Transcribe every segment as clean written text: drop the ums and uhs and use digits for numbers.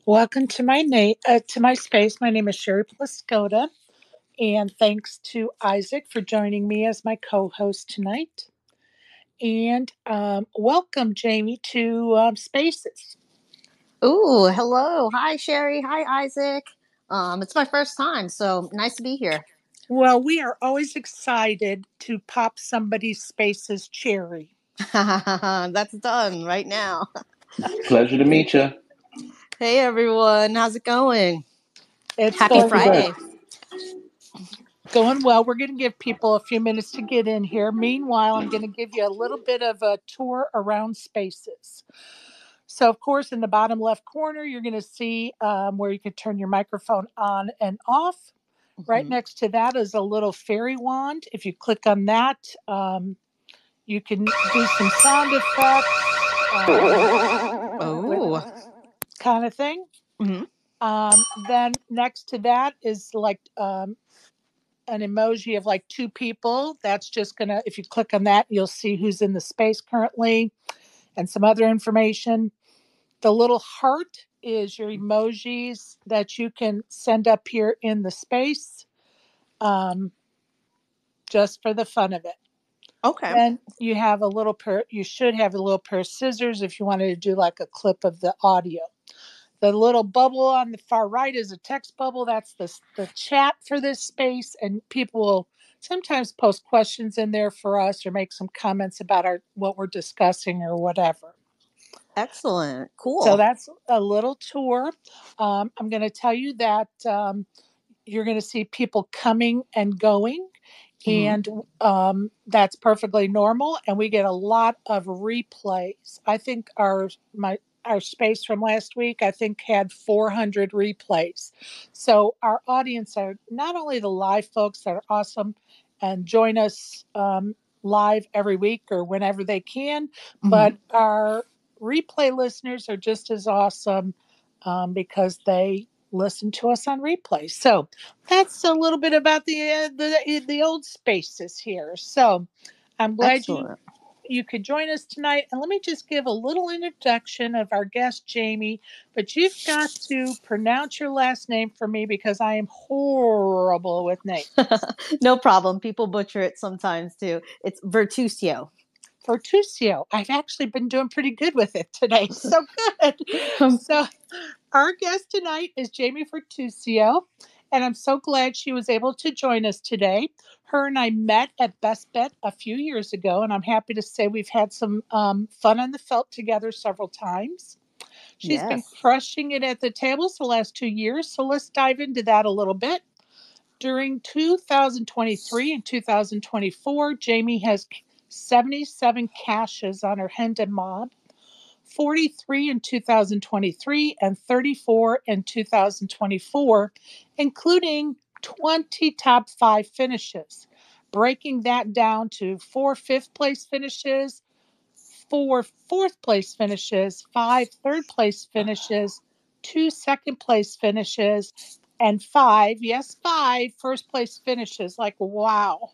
Welcome to my space. My name is Sherry Pluskota, and thanks to Isaac for joining me as my co-host tonight. And welcome, Jaymie, to Spaces. Ooh, hello. Hi, Sherry. Hi, Isaac. It's my first time, so nice to be here. Well, we are always excited to pop somebody's Spaces cherry. That's done right now. Pleasure to meet you. Hey, everyone. How's it going? It's Happy going well. Friday. Going well. We're going to give people a few minutes to get in here. Meanwhile, I'm going to give you a little bit of a tour around Spaces. So, of course, in the bottom left corner, you're going to see where you can turn your microphone on and off. Right next to that is a little fairy wand. If you click on that, you can do some sound effects, kind of thing. Then next to that is like an emoji of like two people. That's just going to, if you click on that, you'll see who's in the space currently and some other information. The little heart is your emojis that you can send up here in the space, just for the fun of it. Okay. Then you have you should have a little pair of scissors if you wanted to do like a clip of the audio. The little bubble on the far right is a text bubble. That's the chat for this space, and people will sometimes post questions in there for us or make some comments about what we're discussing or whatever. Excellent. Cool. So that's a little tour. I'm going to tell you that you're going to see people coming and going. And that's perfectly normal. And we get a lot of replays. I think our space from last week, I think, had 400 replays. So our audience are not only the live folks that are awesome and join us live every week or whenever they can, but our replay listeners are just as awesome because they listen to us on replay. So that's a little bit about the old spaces here. So I'm glad you could join us tonight. And let me just give a little introduction of our guest, Jaymie. But you've got to pronounce your last name for me because I am horrible with names. No problem. People butcher it sometimes too. It's Virtusio. Virtusio. I've actually been doing pretty good with it today. So good. So our guest tonight is Jaymie Virtusio, and I'm so glad she was able to join us today. Her and I met at Best Bet a few years ago, and I'm happy to say we've had some fun on the felt together several times. She's been crushing it at the tables the last 2 years, so let's dive into that a little bit. During 2023 and 2024, Jaymie has 77 caches on her Hendon Mob, 43 in 2023 and 34 in 2024, including 20 top 5 finishes. Breaking that down to 4 fifth place finishes, 4 fourth place finishes, 5 third place finishes, 2 second place finishes, and 5, yes, 5 first place finishes. Like, wow.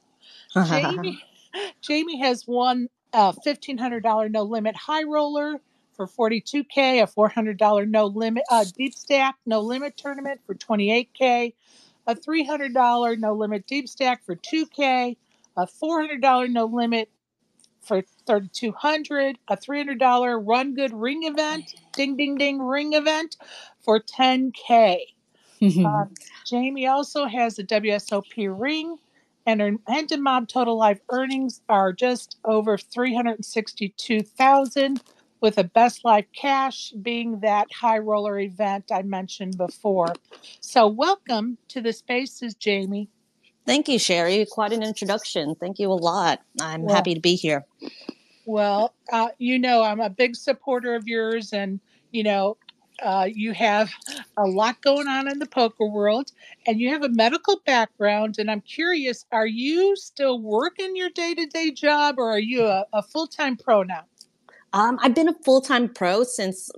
Jaymie has won a $1,500 no limit high roller for $42K, a $400 no limit deep stack no limit tournament for $28K, a $300 no limit deep stack for $2K, a $400 no limit for $3,200, a $300 run good ring event, ding ding ding ring event for $10K. Jaymie also has a WSOP ring, and her Hendon Mob total life earnings are just over $362,000, with a best life cash being that high roller event I mentioned before. So welcome to the spaces, Jaymie. Thank you, Sherry. Quite an introduction. Thank you a lot. I'm happy to be here. Well, I'm a big supporter of yours, and you have a lot going on in the poker world, and you have a medical background. And I'm curious, are you still working your day-to-day job, or are you a full-time pro now? I've been a full-time pro since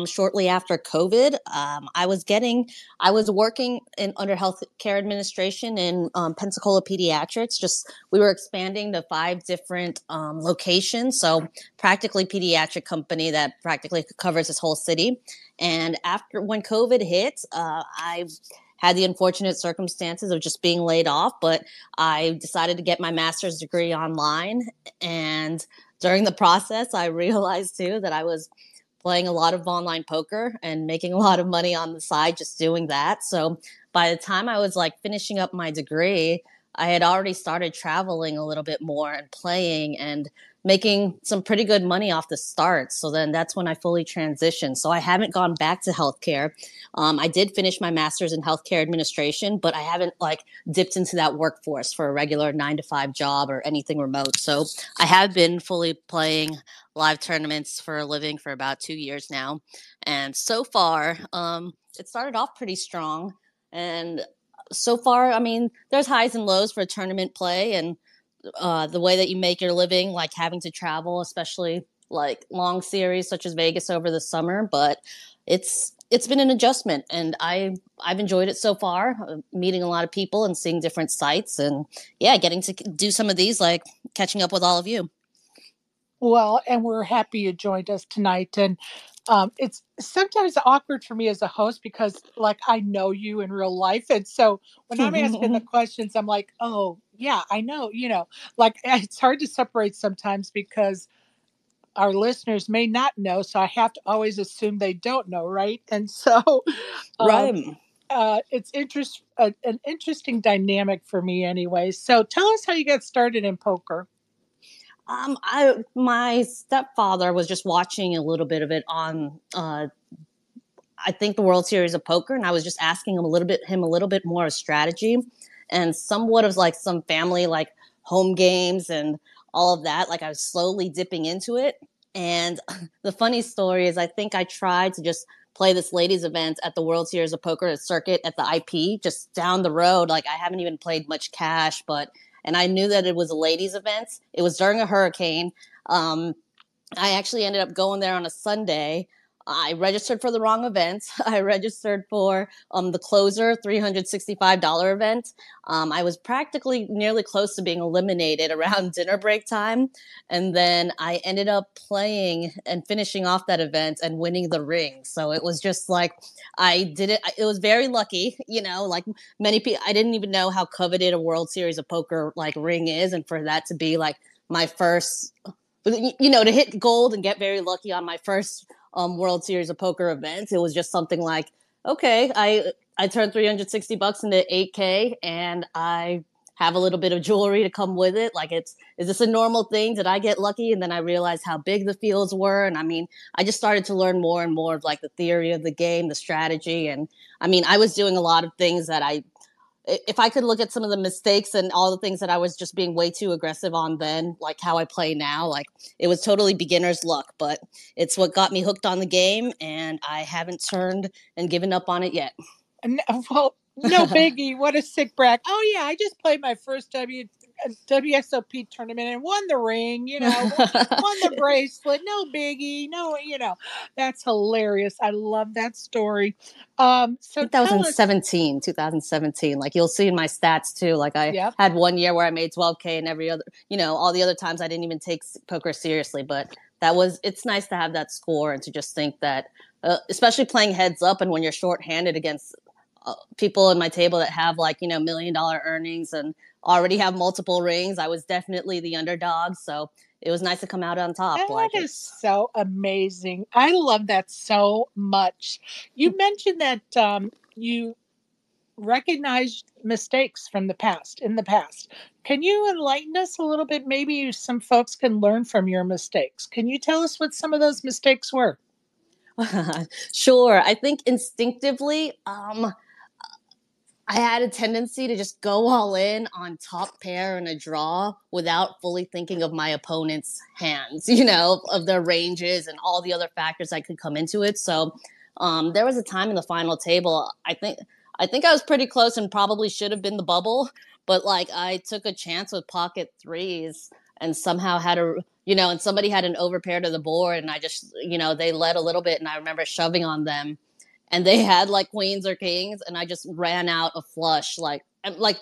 shortly after COVID. I was working under healthcare administration in Pensacola Pediatrics. Just we were expanding to 5 different locations, so practically pediatric company that practically covers this whole city. And after when COVID hit, I had the unfortunate circumstances of just being laid off, but I decided to get my master's degree online. And during the process, I realized too that I was playing a lot of online poker and making a lot of money on the side just doing that. So by the time I was like finishing up my degree, I had already started traveling a little bit more and playing and making some pretty good money off the start. So then that's when I fully transitioned. So I haven't gone back to healthcare. I did finish my master's in healthcare administration, but I haven't like dipped into that workforce for a regular 9 to 5 job or anything remote. So I have been fully playing live tournaments for a living for about 2 years now. And so far, it started off pretty strong. And so far, I mean, there's highs and lows for tournament play and the way that you make your living, like having to travel, especially like long series such as Vegas over the summer. But it's been an adjustment, and I've enjoyed it so far. Meeting a lot of people and seeing different sites, and yeah, getting to do some of these, like catching up with all of you. Well, and we're happy you joined us tonight. And it's sometimes awkward for me as a host because, like, I know you in real life. And so when I'm asking the questions, I'm like, oh, yeah, I know, like it's hard to separate sometimes because our listeners may not know. So I have to always assume they don't know. Right. And so um, Right. it's an interesting dynamic for me anyway. So tell us how you got started in poker. My stepfather was just watching a little bit of it on I think the World Series of Poker, and I was just asking him a little bit more of strategy and somewhat of like some family like home games and all of that. Like I was slowly dipping into it. And the funny story is I think I tried to just play this ladies event at the World Series of Poker circuit at the IP just down the road. Like I haven't even played much cash, but and I knew that it was a ladies event. It was during a hurricane. Um, I actually ended up going there on a Sunday. I registered for the wrong event. I registered for the closer $365 event. I was practically nearly close to being eliminated around dinner break time. And then I ended up playing and finishing off that event and winning the ring. So it was just like I did it. It was very lucky, like many people. I didn't even know how coveted a World Series of Poker like ring is. And for that to be like my first to hit gold and get very lucky on my first World Series of Poker event, it was just something like, okay, I turned $360 into 8K, and I have a little bit of jewelry to come with it. Like, is this a normal thing? Did I get lucky? And then I realized how big the fields were, and I mean, I just started to learn more and more of like the theory of the game, the strategy, and I mean, I was doing a lot of things that if I could look at some of the mistakes and all the things that I was just being way too aggressive on then, like how I play now, like it was totally beginner's luck, but it's what got me hooked on the game, and I haven't turned and given up on it yet. Well, no biggie. What a sick brag. Oh, yeah, I just played my first WSOP tournament and won the ring, won the bracelet. No biggie. No, that's hilarious. I love that story. So tell us. 2017. Like you'll see in my stats too. Like I Yep. had one year where I made 12K, and every other, all the other times I didn't even take poker seriously. But it's nice to have that score and to just think that, especially playing heads up and when you're shorthanded against people in my table that have like, $1 million earnings and already have multiple rings. I was definitely the underdog. So it was nice to come out on top. That is so amazing. I love that so much. You mentioned that you recognized mistakes from in the past. Can you enlighten us a little bit? Maybe some folks can learn from your mistakes. Can you tell us what some of those mistakes were? Sure. I think instinctively, I had a tendency to just go all in on top pair and a draw without fully thinking of my opponent's hands, of their ranges and all the other factors that could come into it. So there was a time in the final table, I think I was pretty close and probably should have been the bubble, but like I took a chance with pocket threes and somehow had a, and somebody had an overpair to the board, and I just, they led a little bit, and I remember shoving on them, and they had like queens or kings, and I just ran out a flush. Like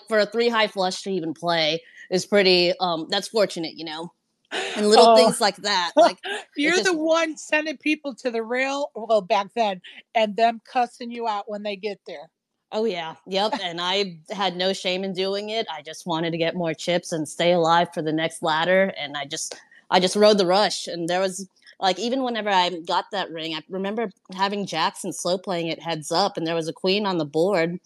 for a 3 high flush to even play is pretty, that's fortunate, and little Oh, things like that. Like you're just, the one sending people to the rail, well, back then, and them cussing you out when they get there. oh yeah, yep. And I had no shame in doing it. I just wanted to get more chips and stay alive for the next ladder, and I just rode the rush. And there was like, even whenever I got that ring, I remember having Jackson slow playing it heads up, and there was a queen on the board.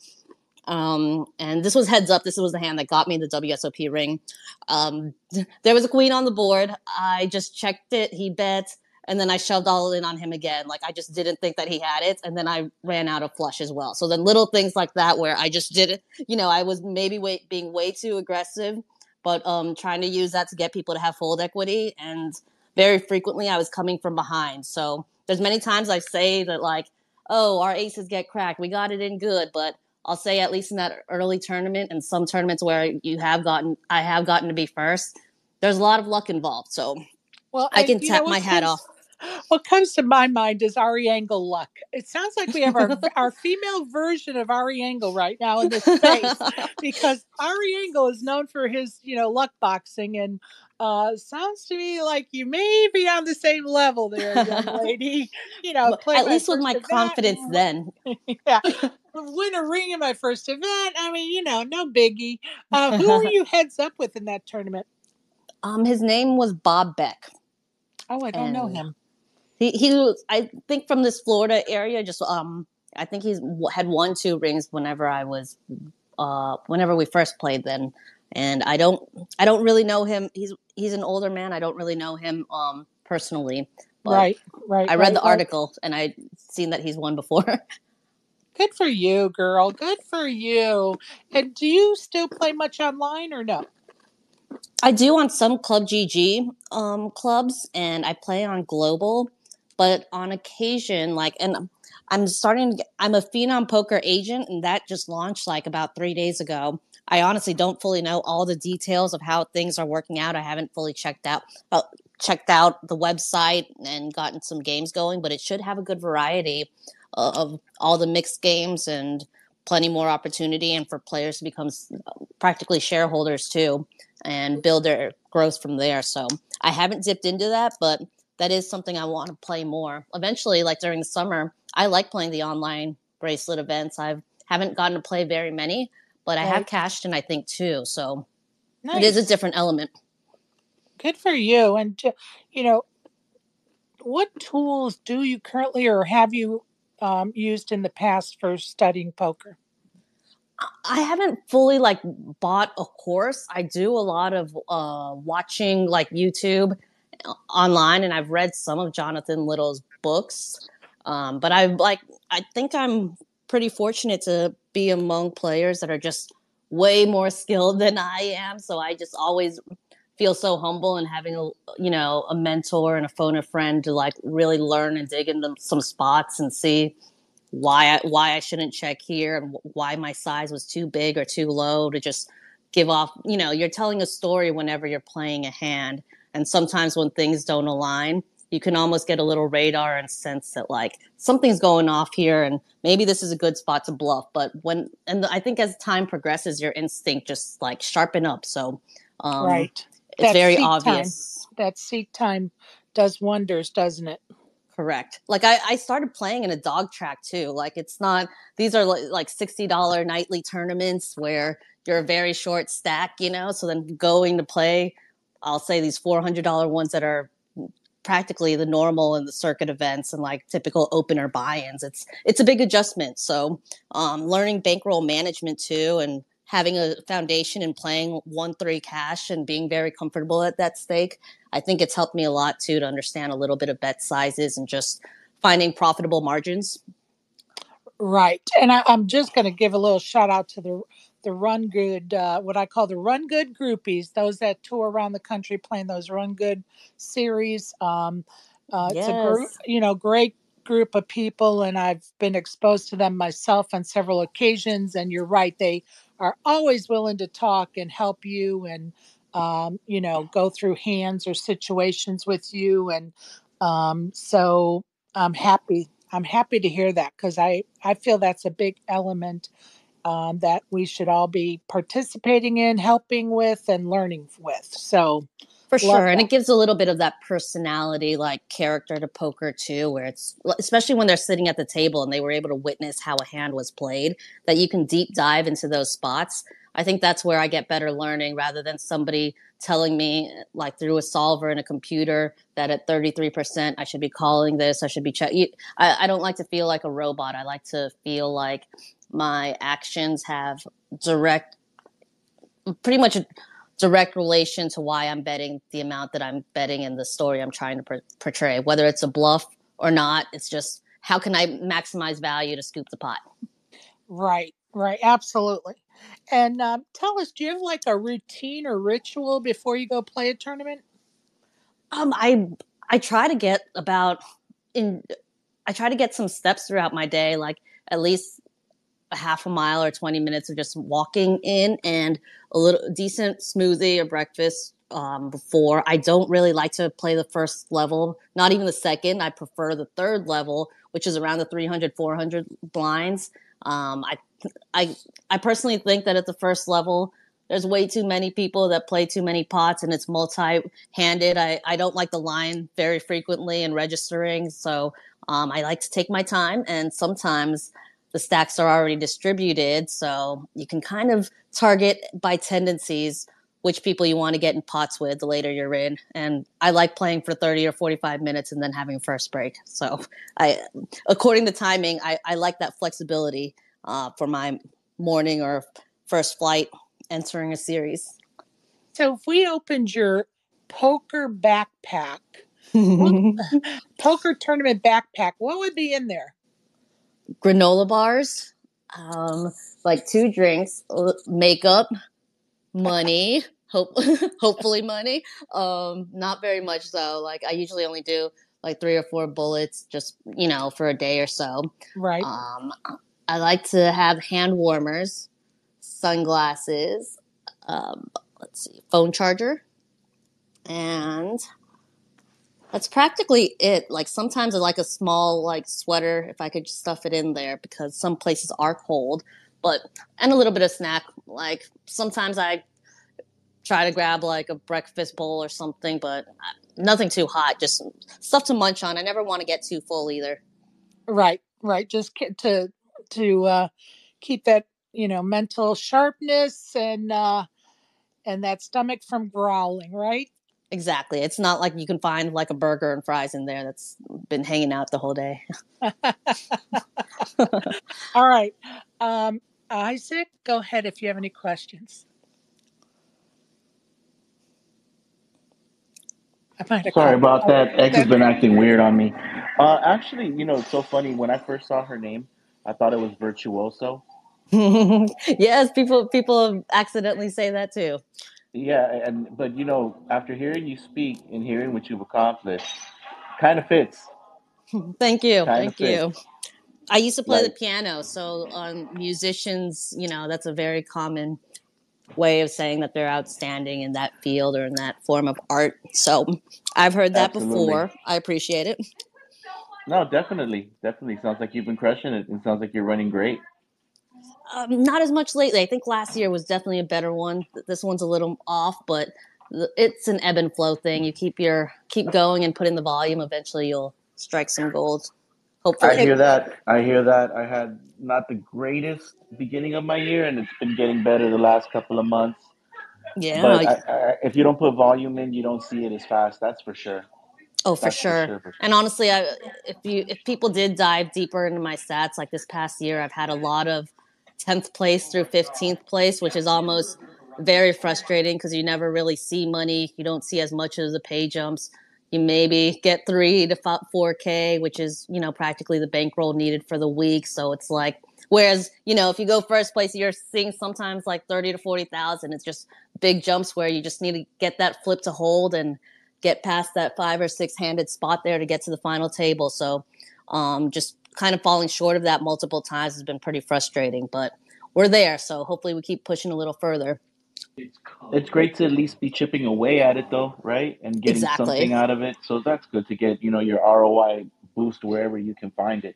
And this was heads up. This was the hand that got me the WSOP ring. There was a queen on the board. I just checked it. He bet, and then I shoved all in on him again. Like I just didn't think that he had it, and then I ran out of flush as well. So then little things like that where I just did it. I was maybe being way too aggressive, but trying to use that to get people to have fold equity, and very frequently I was coming from behind. So there's many times I say that like, oh, our aces get cracked. We got it in good, but I'll say at least in that early tournament and some tournaments where I have gotten to be first, there's a lot of luck involved. So Well, I and can tap my hat off. what comes to my mind is Ari Engel luck. It sounds like we have our female version of Ari Engel right now in this space, because Ari Engel is known for his luck boxing, and sounds to me like you may be on the same level there, young lady. Play At my least with first my event, confidence then. yeah, win a ring in my first event. I mean, no biggie. Who were you heads up with in that tournament? His name was Bob Beck. Oh, I don't know And him. he was, I think, from this Florida area. Just I think he's had 1-2 rings whenever we first played then. And I don't really know him. He's an older man. I don't really know him personally, but Right, right, I read right, the right. article and I seen that he's won before. Good for you, girl. Good for you. And do you still play much online or no? I do on some Club GG clubs, and I play on Global, but on occasion, like, and I'm a Phenom Poker agent, and that just launched like about 3 days ago. I honestly don't fully know all the details of how things are working out. I haven't fully checked out the website and gotten some games going, but it should have a good variety of all the mixed games and plenty more opportunity, and for players to become practically shareholders too and build their growth from there. So I haven't dipped into that, but that is something I want to play more eventually. Like during the summer, I like playing the online bracelet events. I haven't gotten to play very many, but I have Right. cashed in, I think, too. So it is a Nice. different element. Good for you. And you know, what tools do you currently or have you used in the past for studying poker? I haven't fully like bought a course. I do a lot of watching like YouTube online, and I've read some of Jonathan Little's books. But I think I'm pretty fortunate to be among players that are just way more skilled than I am. So I just always feel so humble, and having a mentor and a phone a friend to like really learn and dig into some spots and see why I shouldn't check here, and why my size was too big or too low to just give off. You're telling a story whenever you're playing a hand, and sometimes when things don't align, you can almost get a little radar and sense that like something's going off here, and maybe this is a good spot to bluff. But I think as time progresses, your instinct just like sharpen up. So Right. it's That very seat time. obvious. That seat time does wonders, doesn't it? Correct. Like I started playing in a dog track too. Like it's not, these are like $60 nightly tournaments where you're a very short stack. So then going to play, I'll say these $400 ones that are practically the normal in the circuit events and like typical opener buy-ins. It's a big adjustment. So learning bankroll management too, and having a foundation and playing 1-3 cash and being very comfortable at that stake, I think it's helped me a lot too to understand a little bit of bet sizes and just finding profitable margins. Right. And I'm just going to give a little shout out to the Run Good, what I call the Run Good groupies, those that tour around the country playing those Run Good series. It's a group, Yes. great group of people, and I've been exposed to them myself on several occasions. And you're right, they are always willing to talk and help you, and go through hands or situations with you. And so I'm happy. I'm happy to hear that because I feel that's a big element that we should all be participating in, helping with, and learning with. So For love sure. And that. it gives a little bit of that personality, like character to poker too, where it's, especially when they're sitting at the table and they were able to witness how a hand was played, that you can deep dive into those spots. I think that's where I get better learning rather than somebody telling me, like through a solver in a computer, that at 33%, I should be calling this, I should be checking. I don't like to feel like a robot. I like to feel like my actions have direct, pretty much direct relation to why I'm betting the amount that I'm betting in the story I'm trying to portray. Whether it's a bluff or not, it's just how can I maximize value to scoop the pot? Right, right, absolutely. And tell us, do you have like a routine or ritual before you go play a tournament? I try to get about in. I try to get some steps throughout my day, like at least a half a mile or 20 minutes of just walking in and a little decent smoothie or breakfast before. I don't really like to play the first level, not even the second. I prefer the third level, which is around the 300, 400 blinds. Um, I, I personally think that at the first level, there's way too many people that play too many pots and it's multi-handed. I don't like the line very frequently and registering. So I like to take my time, and sometimes the stacks are already distributed, so you can kind of target by tendencies which people you want to get in pots with the later you're in. And I like playing for 30 or 45 minutes and then having a first break. So I, according to timing, I like that flexibility for my morning or first flight entering a series. So if we opened your poker backpack, poker tournament backpack, what would be in there? Granola bars, like 2 drinks, makeup, money, hopefully money. Not very much though. Like I usually only do like 3 or 4 bullets, just for a day or so. Right. Um, I like to have hand warmers, sunglasses, let's see, phone charger, and that's practically it. Like sometimes I like a small like sweater if I could just stuff it in there because some places are cold. But and a little bit of snack. Like sometimes I try to grab like a breakfast bowl or something, but nothing too hot. Just stuff to munch on. I never want to get too full either. Right, right. Just to keep that mental sharpness and that stomach from growling. Right. Exactly. It's not like you can find like a burger and fries in there that's been hanging out the whole day. All right, Isaac, go ahead if you have any questions. I might have Sorry called. about that. X has That's been acting weird on me. Actually, it's so funny. When I first saw her name, I thought it was Virtuoso. Yes, people accidentally say that too. Yeah, but after hearing you speak and hearing what you've accomplished, kind of fits. Thank you. Kind of Thank fits. you. I used to play the Like, piano, so musicians, that's a very common way of saying that they're outstanding in that field or in that form of art. So I've heard that absolutely. before. I appreciate it. No, definitely, definitely. Sounds like you've been crushing it. It sounds like you're running great. Not as much lately. I think last year was definitely a better one. This one's a little off, but it's an ebb and flow thing. You keep going and put in the volume. Eventually, you'll strike some gold. I Hopefully, it. hear that. I hear that. I had not the greatest beginning of my year, and it's been getting better the last couple of months. yeah. But if you don't put volume in, you don't see it as fast. That's for sure. Oh, for That's for sure. sure. For And sure. honestly, if people did dive deeper into my stats, like this past year, I've had a lot of 10th place through 15th place, which is almost very frustrating because you never really see money. You don't see as much as the pay jumps. You maybe get 3 to 4K, which is practically the bankroll needed for the week. So it's like, whereas if you go first place, you're seeing sometimes like 30 to 40,000. It's just big jumps where you just need to get that flip to hold and get past that 5 or 6 handed spot there to get to the final table. So just kind of falling short of that multiple times has been pretty frustrating, but we're there. So hopefully we keep pushing a little further. It's great to at least be chipping away at it though, right? And getting Exactly. something out of it. So that's good to get, your ROI boost wherever you can find it.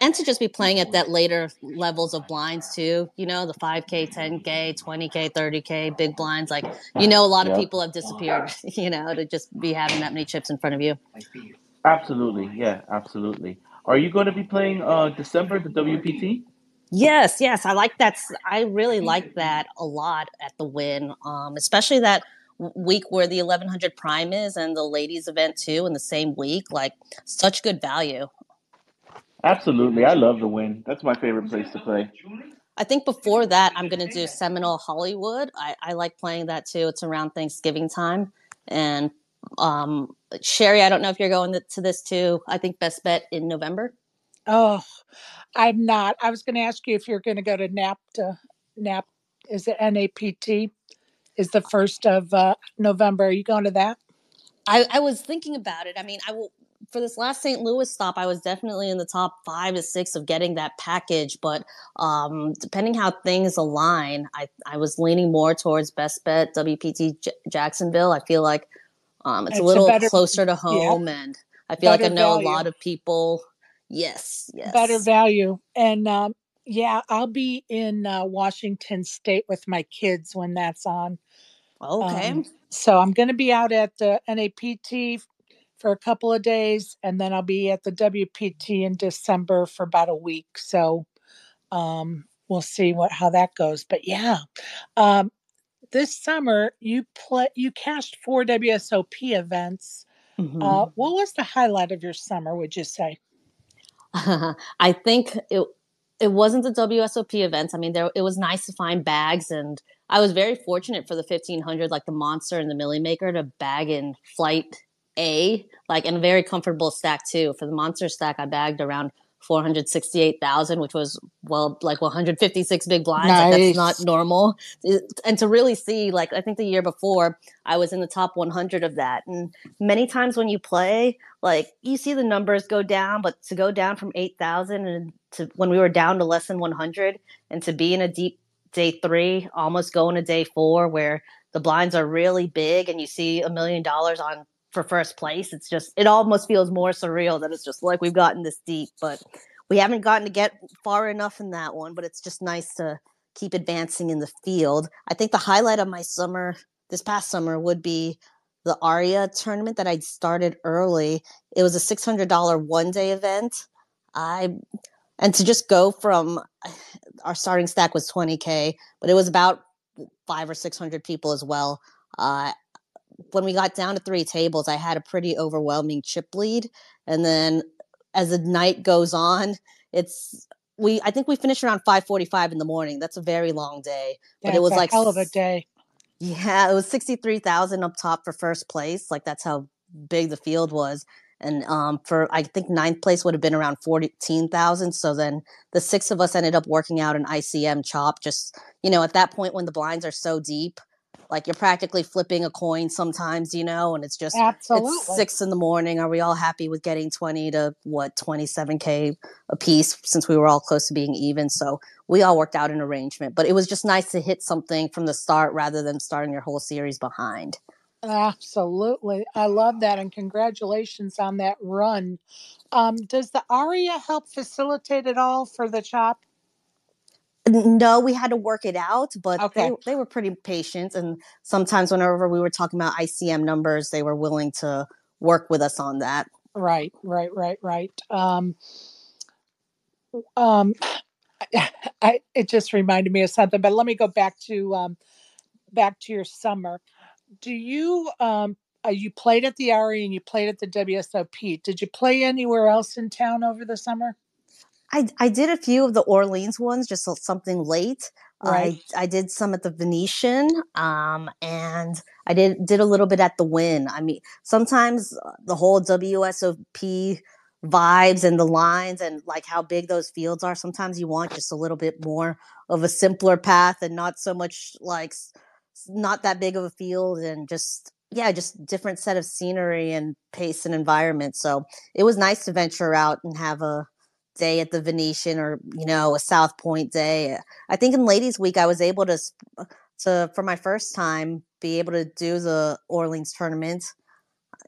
And to just be playing at that later levels of blinds too, the 5K, 10K, 20K, 30K, big blinds. Like, a lot of Yep. people have disappeared, to just be having that many chips in front of you. Absolutely. Yeah, absolutely. Are you going to be playing December, the WPT? Yes, yes, I like that. I really like that a lot at the Win, especially that week where the 1100 Prime is and the ladies event too in the same week. Like, such good value. Absolutely. I love the Win. That's my favorite place to play. I think before that, I'm going to do Seminole Hollywood. I like playing that too. It's around Thanksgiving time. And Sherry, I don't know if you're going to this too. I think Best Bet in November. Oh, I'm not. I was going to ask you if you're going to go to NAP. Is it NAPT? Is the 1st of November. Are you going to that? I was thinking about it. I mean, I will for this last St. Louis stop. I was definitely in the top 5 to 6 of getting that package, but depending how things align, I was leaning more towards Best Bet WPT Jacksonville. I feel like it's a It's a little better, closer to yeah, home, and I feel like I better know a value, lot of people. Yes, better yes. value. And yeah, I'll be in Washington State with my kids when that's on. Okay. So I'm going to be out at the NAPT for a couple of days, and then I'll be at the WPT in December for about a week. So we'll see how that goes. But yeah, um, this summer you cashed 4 WSOP events. Mm-hmm. What was the highlight of your summer? Would you say? I think it wasn't the WSOP events. I mean, it was nice to find bags, and I was very fortunate for the 1500, like the Monster and the Millie Maker, to bag in flight A, like in a very comfortable stack too. For the Monster stack, I bagged around 468,000, which was like 156 big blinds. Like that's not Nice. normal. And to really see, like I think the year before, I was in the top 100 of that. And many times when you play, like you see the numbers go down, but to go down from 8,000 and to when we were down to less than 100, and to be in a deep day 3, almost going to day 4, where the blinds are really big and you see $1 million on for first place, it's just, it almost feels more surreal that it's just like we've gotten this deep, but we haven't gotten to get far enough in that one. But it's just nice to keep advancing in the field. I think the highlight of my summer, this past summer, would be the Aria tournament that I started early. It was a $600 one-day event. I and to just go from, our starting stack was 20K, but it was about 500 or 600 people as well. Uh, when we got down to 3 tables, I had a pretty overwhelming chip lead, and then as the night goes on, it's I think we finished around 5:45 in the morning. That's a very long day, but it That's was a like, hell of a day. yeah, it was 63,000 up top for first place. Like that's how big the field was. And for I think ninth place would have been around 14,000. So then the 6 of us ended up working out an ICM chop. Just at that point when the blinds are so deep, like you're practically flipping a coin sometimes, and it's Absolutely. 6 in the morning. Are we all happy with getting 20 to 27K a piece, since we were all close to being even? So we all worked out an arrangement, but it was just nice to hit something from the start rather than starting your whole series behind. Absolutely. I love that. And congratulations on that run. Does the ARIA help facilitate it all for the chop? No, we had to work it out, but Okay. they were pretty patient, and sometimes whenever we were talking about ICM numbers, they were willing to work with us on that. Right, right, right, right. Um, it just reminded me of something, but let me go back to your summer. Do you played at the RE and you played at the WSOP? Did you play anywhere else in town over the summer? I did a few of the Orleans ones, just something late. Right. I did some at the Venetian, and I did a little bit at the Win. I mean, sometimes the whole WSOP vibes and the lines and like how big those fields are. Sometimes you want just a little bit more of a simpler path and not so much like not that big of a field, and just, yeah, just different set of scenery and pace and environment. So it was nice to venture out and have a day at the Venetian, or a South Point day. I think in Ladies Week I was able to for my first time be able to do the Orleans tournament.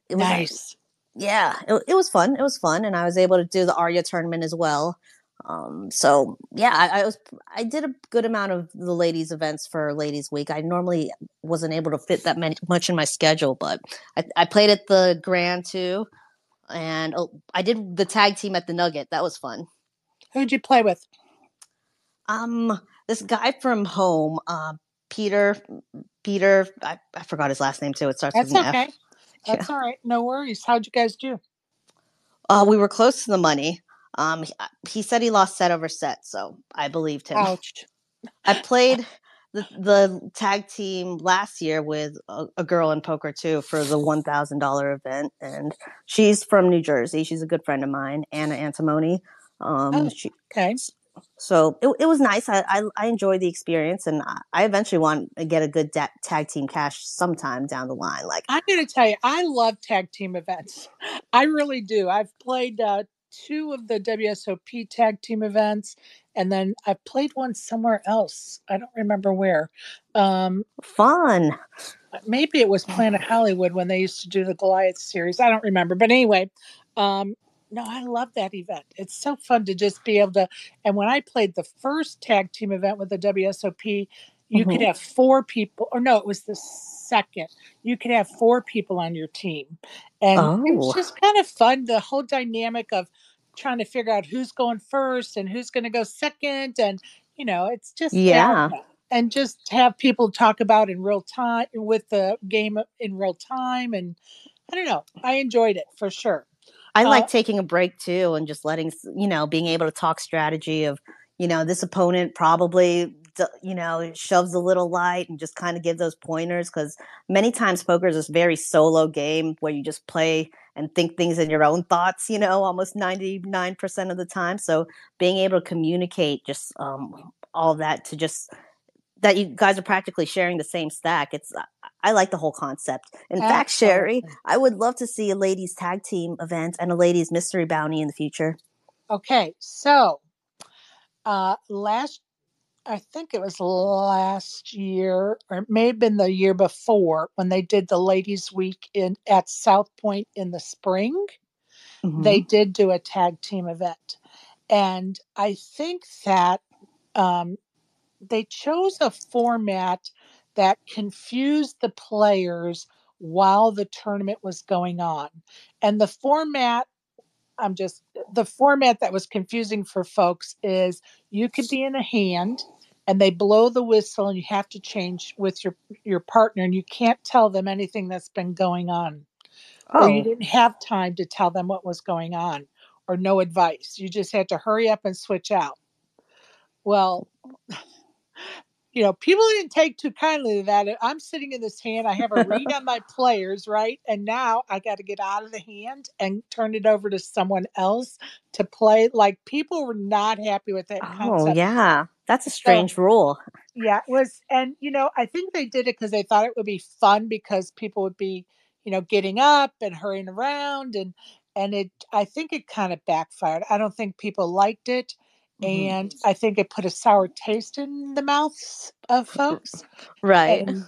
It was Nice. it was fun. It was fun, and I was able to do the Arya tournament as well. So yeah, I did a good amount of the ladies events for Ladies Week. I normally wasn't able to fit that much in my schedule, but I played at the Grand too, and I did the tag team at the Nugget. That was fun. Who'd you play with? This guy from home, Peter. I forgot his last name too. It starts with That's an F. okay. That's all right. No worries. How'd you guys do? We were close to the money. He said he lost set over set, so I believed him. Ouch. I played the tag team last year with a girl in poker too for the $1,000 event, and she's from New Jersey. She's a good friend of mine, Anna Antimoni. Okay. So it was nice. I enjoyed the experience, and I eventually want to get a good tag team cash sometime down the line. Like, I'm going to tell you, I love tag team events. I really do. I've played 2 of the WSOP tag team events, and then I've played one somewhere else. I don't remember where. Fun. Maybe it was Planet Hollywood when they used to do the Goliath series. I don't remember. But anyway, no, I love that event. It's so fun to just be able to. And when I played the first tag team event with the WSOP, you could have 4 people, or no, it was the second. You could have 4 people on your team. And it was just kind of fun. The whole dynamic of trying to figure out who's going first and who's going to go second. And, it's just, and just have people talk about in real time with the game in real time. And I don't know, I enjoyed it for sure. I like taking a break too, and just letting, being able to talk strategy of, this opponent probably, shoves a little light, and just kind of give those pointers. Because many times poker is this very solo game where you just play and think things in your own thoughts, almost 99% of the time. So being able to communicate just all of that to just that you guys are practically sharing the same stack. I like the whole concept. In fact, Sherry, I would love to see a ladies tag team event and a ladies mystery bounty in the future. Okay, so I think it was last year, or it may have been the year before, when they did the ladies week at South Point in the spring. They did do a tag team event, and I think that they chose a format that confused the players while the tournament was going on. And the format that was confusing for folks is you could be in a hand and they blow the whistle and you have to change with your partner, and you can't tell them anything that's been going on. Or you didn't have time to tell them what was going on, or no advice. You just had to hurry up and switch out. Well, people didn't take too kindly to that. I'm sitting in this hand. I have a read on my players, right? And now I got to get out of the hand and turn it over to someone else to play. Like, people were not happy with that concept. Yeah. That's a strange rule. Yeah, it was. And, I think they did it because they thought it would be fun, because people would be, getting up and hurrying around. And I think it kind of backfired. I don't think people liked it. And I think it put a sour taste in the mouths of folks. Right. And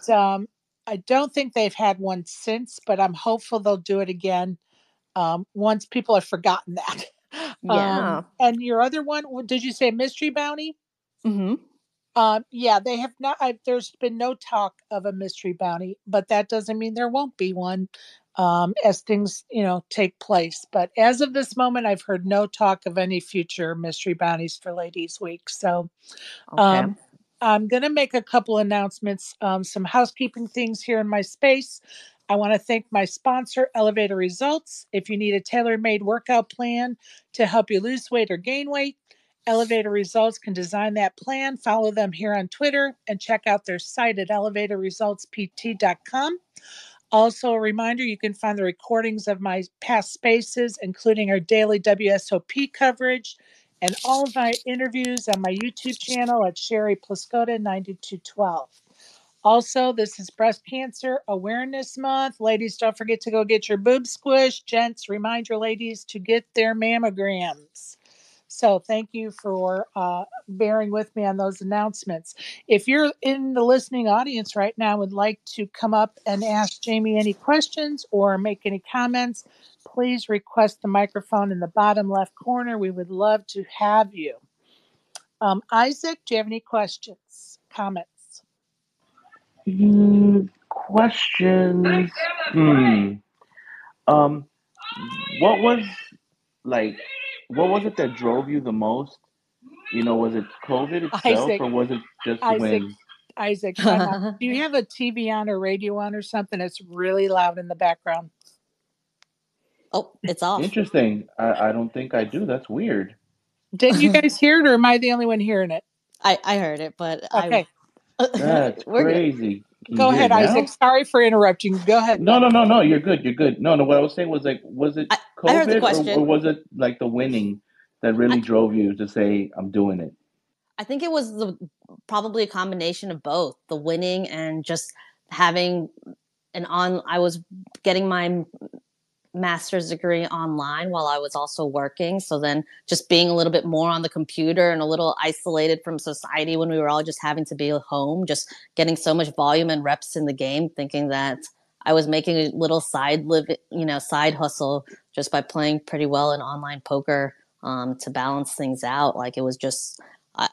I don't think they've had one since, but I'm hopeful they'll do it again once people have forgotten that. Yeah. And your other one, did you say Mystery Bounty? Yeah, they have not. There's been no talk of a mystery bounty, but that doesn't mean there won't be one as things, take place. But as of this moment, I've heard no talk of any future mystery bounties for Ladies Week. So I'm going to make a couple announcements, some housekeeping things here in my space. I want to thank my sponsor, Elevator Results. If you need a tailor-made workout plan to help you lose weight or gain weight, Elevator Results can design that plan. Follow them here on Twitter and check out their site at elevatorresultspt.com. Also, a reminder, you can find the recordings of my past spaces, including our daily WSOP coverage and all of my interviews on my YouTube channel at Sherry Pluskota 9212. Also, this is Breast Cancer Awareness Month. Ladies, don't forget to go get your boobs squished. Gents, remind your ladies to get their mammograms. So thank you for bearing with me on those announcements. If you're in the listening audience right now and would like to come up and ask Jaymie any questions or make any comments, please request the microphone in the bottom left corner. We would love to have you. Isaac, do you have any questions, comments? Questions. Hmm. Um, what was like? What was it that drove you the most? Was it COVID itself, Isaac, or was it just Isaac, when? Isaac, time out. Do you have a TV on or radio on or something? It's really loud in the background. Oh, it's off. Interesting. I don't think I do. That's weird. Didn't you guys hear it, or am I the only one hearing it? I heard it, but Okay, That's we're good. crazy. Can you go hear ahead, it Isaac. now? Sorry for interrupting. Go ahead, No, bud. no, no, no. You're good. You're good. No, no. What I was saying was like, was it I heard the COVID, or question. was it like the winning that I, really drove you to say, I'm doing it? I think it was probably a combination of both, the winning and just having I was getting my master's degree online while I was also working. So then just being a little bit more on the computer and a little isolated from society when we were all just having to be at home, just getting so much volume and reps in the game, thinking that I was making a little side hustle just by playing pretty well in online poker to balance things out. Like it was just,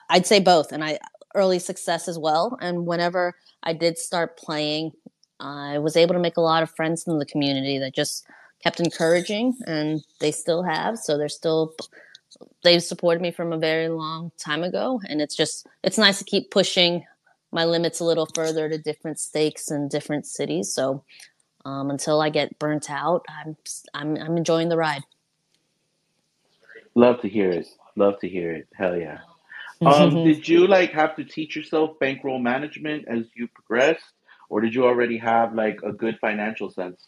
I'd say both. And early success as well. And whenever I did start playing, I was able to make a lot of friends in the community that just kept encouraging, and they still have. So they've supported me from a very long time ago, and it's nice to keep pushing my limits a little further to different stakes and different cities. So until I get burnt out, I'm enjoying the ride. Love to hear it. Love to hear it. Hell yeah. I, Did you like have to teach yourself bankroll management as you progressed, or did you already have like a good financial sense?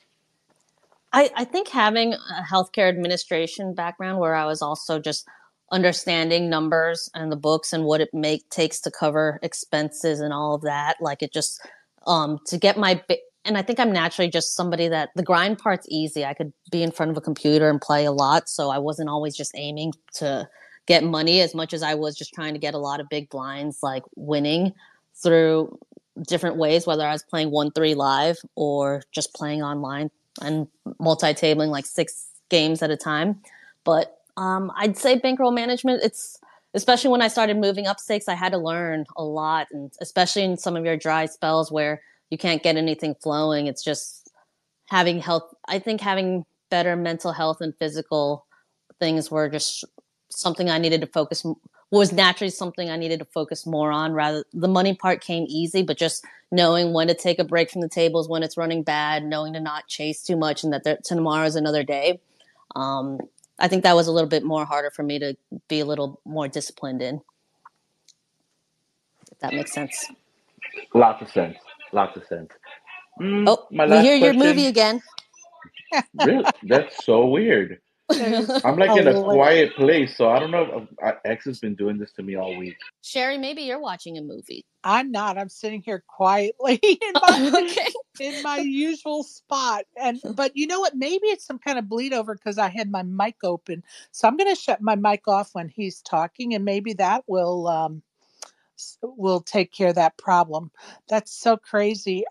I think having a healthcare administration background where I was also just understanding numbers and the books and what it takes to cover expenses and all of that, like it just to get and I think I'm naturally just somebody that the grind part's easy. I could be in front of a computer and play a lot, so I wasn't always just aiming to get money as much as I was just trying to get a lot of big blinds, like winning through different ways, whether I was playing 1-3 live or just playing online and multi-tabling like 6 games at a time. But I'd say bankroll management, it's especially when I started moving up stakes, I had to learn a lot, and especially in some of your dry spells where you can't get anything flowing. It's just having health. I think having better mental health and physical things were just something I needed to focus was naturally something I needed to focus more on. Rather, the money part came easy, but just knowing when to take a break from the tables when it's running bad, knowing to not chase too much, and that tomorrow is another day. Um, I think that was a little bit more harder for me to be a little more disciplined in. If that makes sense. Lots of sense. Lots of sense. Oh, My we hear last your movie question. again. Really? That's so weird. That is I'm like in a hilarious. quiet place, so I don't know. X has been doing this to me all week. Sherry, maybe you're watching a movie. I'm not. I'm sitting here quietly in my Okay. in my usual spot. But you know what? Maybe it's some kind of bleed over because I had my mic open. So I'm going to shut my mic off when he's talking, and maybe that will take care of that problem. That's so crazy.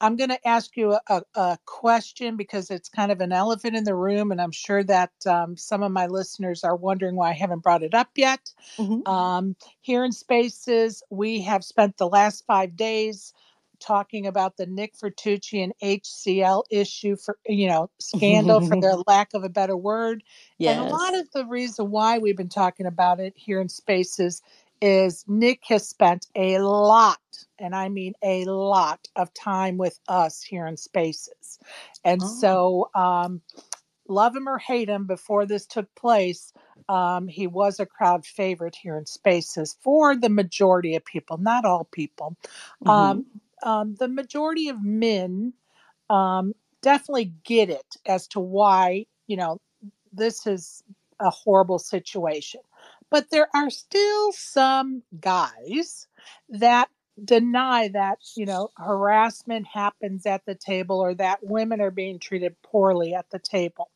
I'm going to ask you a question because it's kind of an elephant in the room, and I'm sure that some of my listeners are wondering why I haven't brought it up yet. Mm-hmm. Here in Spaces, we have spent the last 5 days talking about the Nick Virtusio and HCL issue scandal for their lack of a better word. And a lot Yes. of the reason why we've been talking about it here in Spaces is Nick has spent a lot, and I mean a lot of time with us here in Spaces. And Oh. so, love him or hate him, before this took place, he was a crowd favorite here in Spaces for the majority of people, not all people. Mm-hmm. Um, the majority of men um, definitely get it as to why, this is a horrible situation. But there are still some guys that deny that, harassment happens at the table or that women are being treated poorly at the table.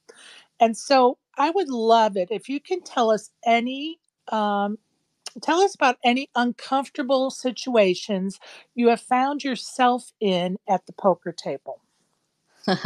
And so I would love it if you can tell us tell us about any uncomfortable situations you have found yourself in at the poker table. This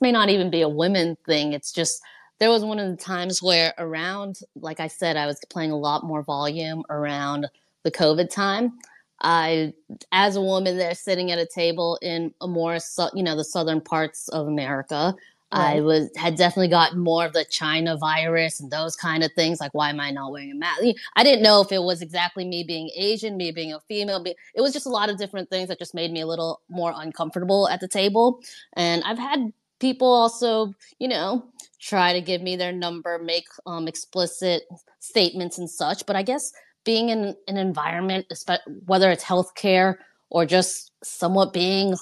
may not even be a women thing. It's just there was one of the times where around, like I said, I was playing a lot more volume around the COVID time. I, as a woman there sitting at a table in a more, the southern parts of America, I Right. had definitely gotten more of the China virus and those kind of things. Like, why am I not wearing a mask? I didn't know if it was exactly me being Asian, me being a female. It was just a lot of different things that just made me a little more uncomfortable at the table. And I've had people also, try to give me their number, make explicit statements and such. But I guess being in an environment, whether it's healthcare or just somewhat being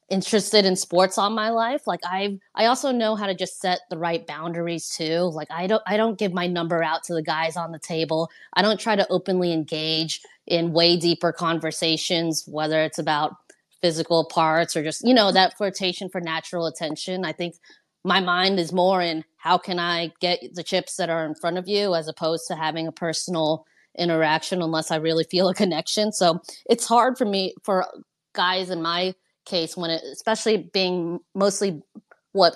interested in sports all my life, like I also know how to just set the right boundaries too. Like I don't give my number out to the guys on the table. I don't try to openly engage in way deeper conversations, whether it's about physical parts or just that flirtation for natural attention. I think my mind is more in how can I get the chips that are in front of you, as opposed to having a personal interaction unless I really feel a connection. So it's hard for guys in my case, when it, especially being mostly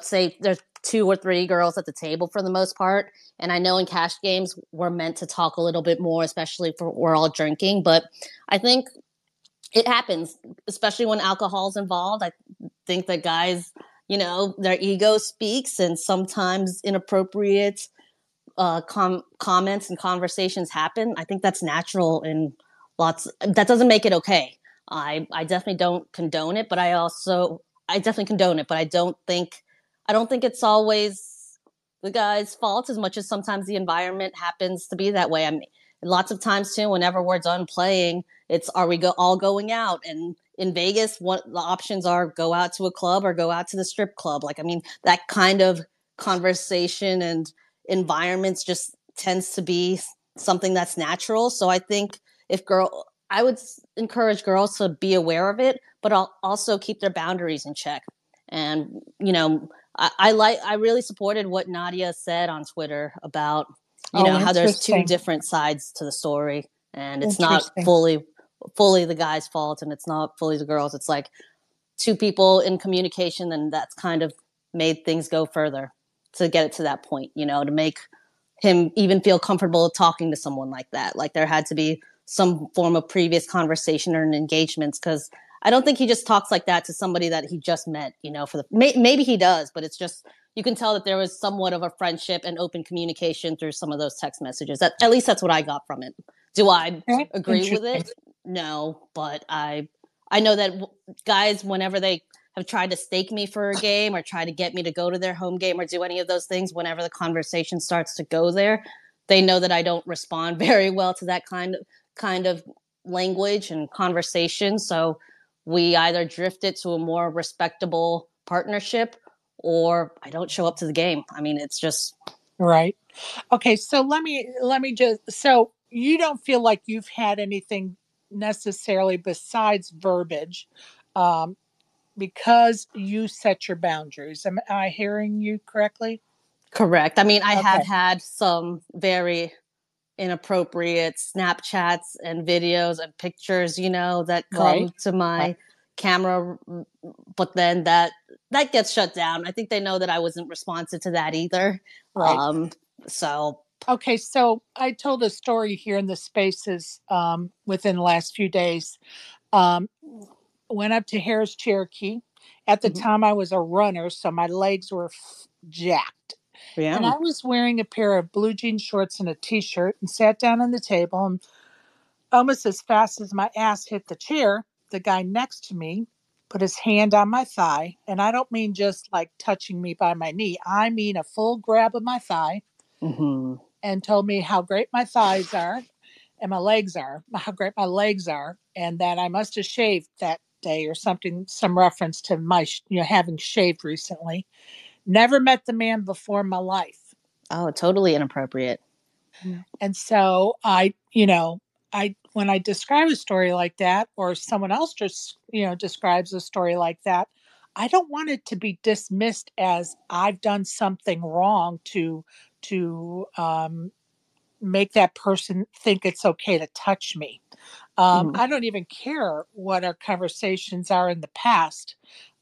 say there's two or three girls at the table for the most part. And I know in cash games we're meant to talk a little bit more, especially for we're all drinking. But I think it happens, especially when alcohol's involved. I think that guys, their ego speaks, and sometimes inappropriate comments and conversations happen. I think that's natural in lots. That doesn't make it okay. I definitely don't condone it, but I definitely condone it, but I don't think it's always the guy's fault as much as sometimes the environment happens to be that way. I mean, lots of times too, whenever we're done playing, it's are we all going out? And in Vegas, what the options are: go out to a club or go out to the strip club. Like, I mean, that kind of conversation and environments just tends to be something that's natural. So I think I would encourage girls to be aware of it, but I'll also keep their boundaries in check. And I really supported what Nadia said on Twitter about Oh, how there's two interesting. different sides to the story, and it's not Interesting. fully the guy's fault, and it's not fully the girls. It's like two people in communication, and that's kind of made things go further to get it to that point, to make him even feel comfortable talking to someone like that. Like, there had to be some form of previous conversation or an engagement, because I don't think he just talks like that to somebody that he just met, maybe he does, but it's just, you can tell that there was somewhat of a friendship and open communication through some of those text messages. At least that's what I got from it. Do I Okay. agree with Interesting. it? No, but I know that guys, whenever they have tried to stake me for a game or try to get me to go to their home game or do any of those things, whenever the conversation starts to go there, they know that I don't respond very well to that kind of language and conversation. So we either drift it to a more respectable partnership, or I don't show up to the game. I mean, it's just Right. Okay, so let me just so you don't feel like you've had anything necessarily besides verbiage, um, because you set your boundaries. Am I hearing you correctly? correct. I mean, I have Okay. had some very inappropriate Snapchats and videos and pictures, that Right. come to Right. my camera, but then that gets shut down. I think they know that I wasn't responsive to that either. Right. So Okay, so I told a story here in the spaces within the last few days. Um, went up to Harris Cherokee. At the mhm. time, I was a runner, so my legs were jacked. And Yeah. I was wearing a pair of blue jean shorts and a t shirt and sat down on the table. And almost as fast as my ass hit the chair, the guy next to me put his hand on my thigh. And I don't mean just like touching me by my knee, I mean a full grab of my thigh, hmm and told me how great my thighs are and my legs are, how great my legs are, and that I must have shaved that day or something, some reference to my, having shaved recently. Never met the man before in my life. Oh, totally inappropriate. And so when I describe a story like that, or someone else just, describes a story like that, I don't want it to be dismissed as I've done something wrong to make that person think it's okay to touch me. I don't even care what our conversations are in the past.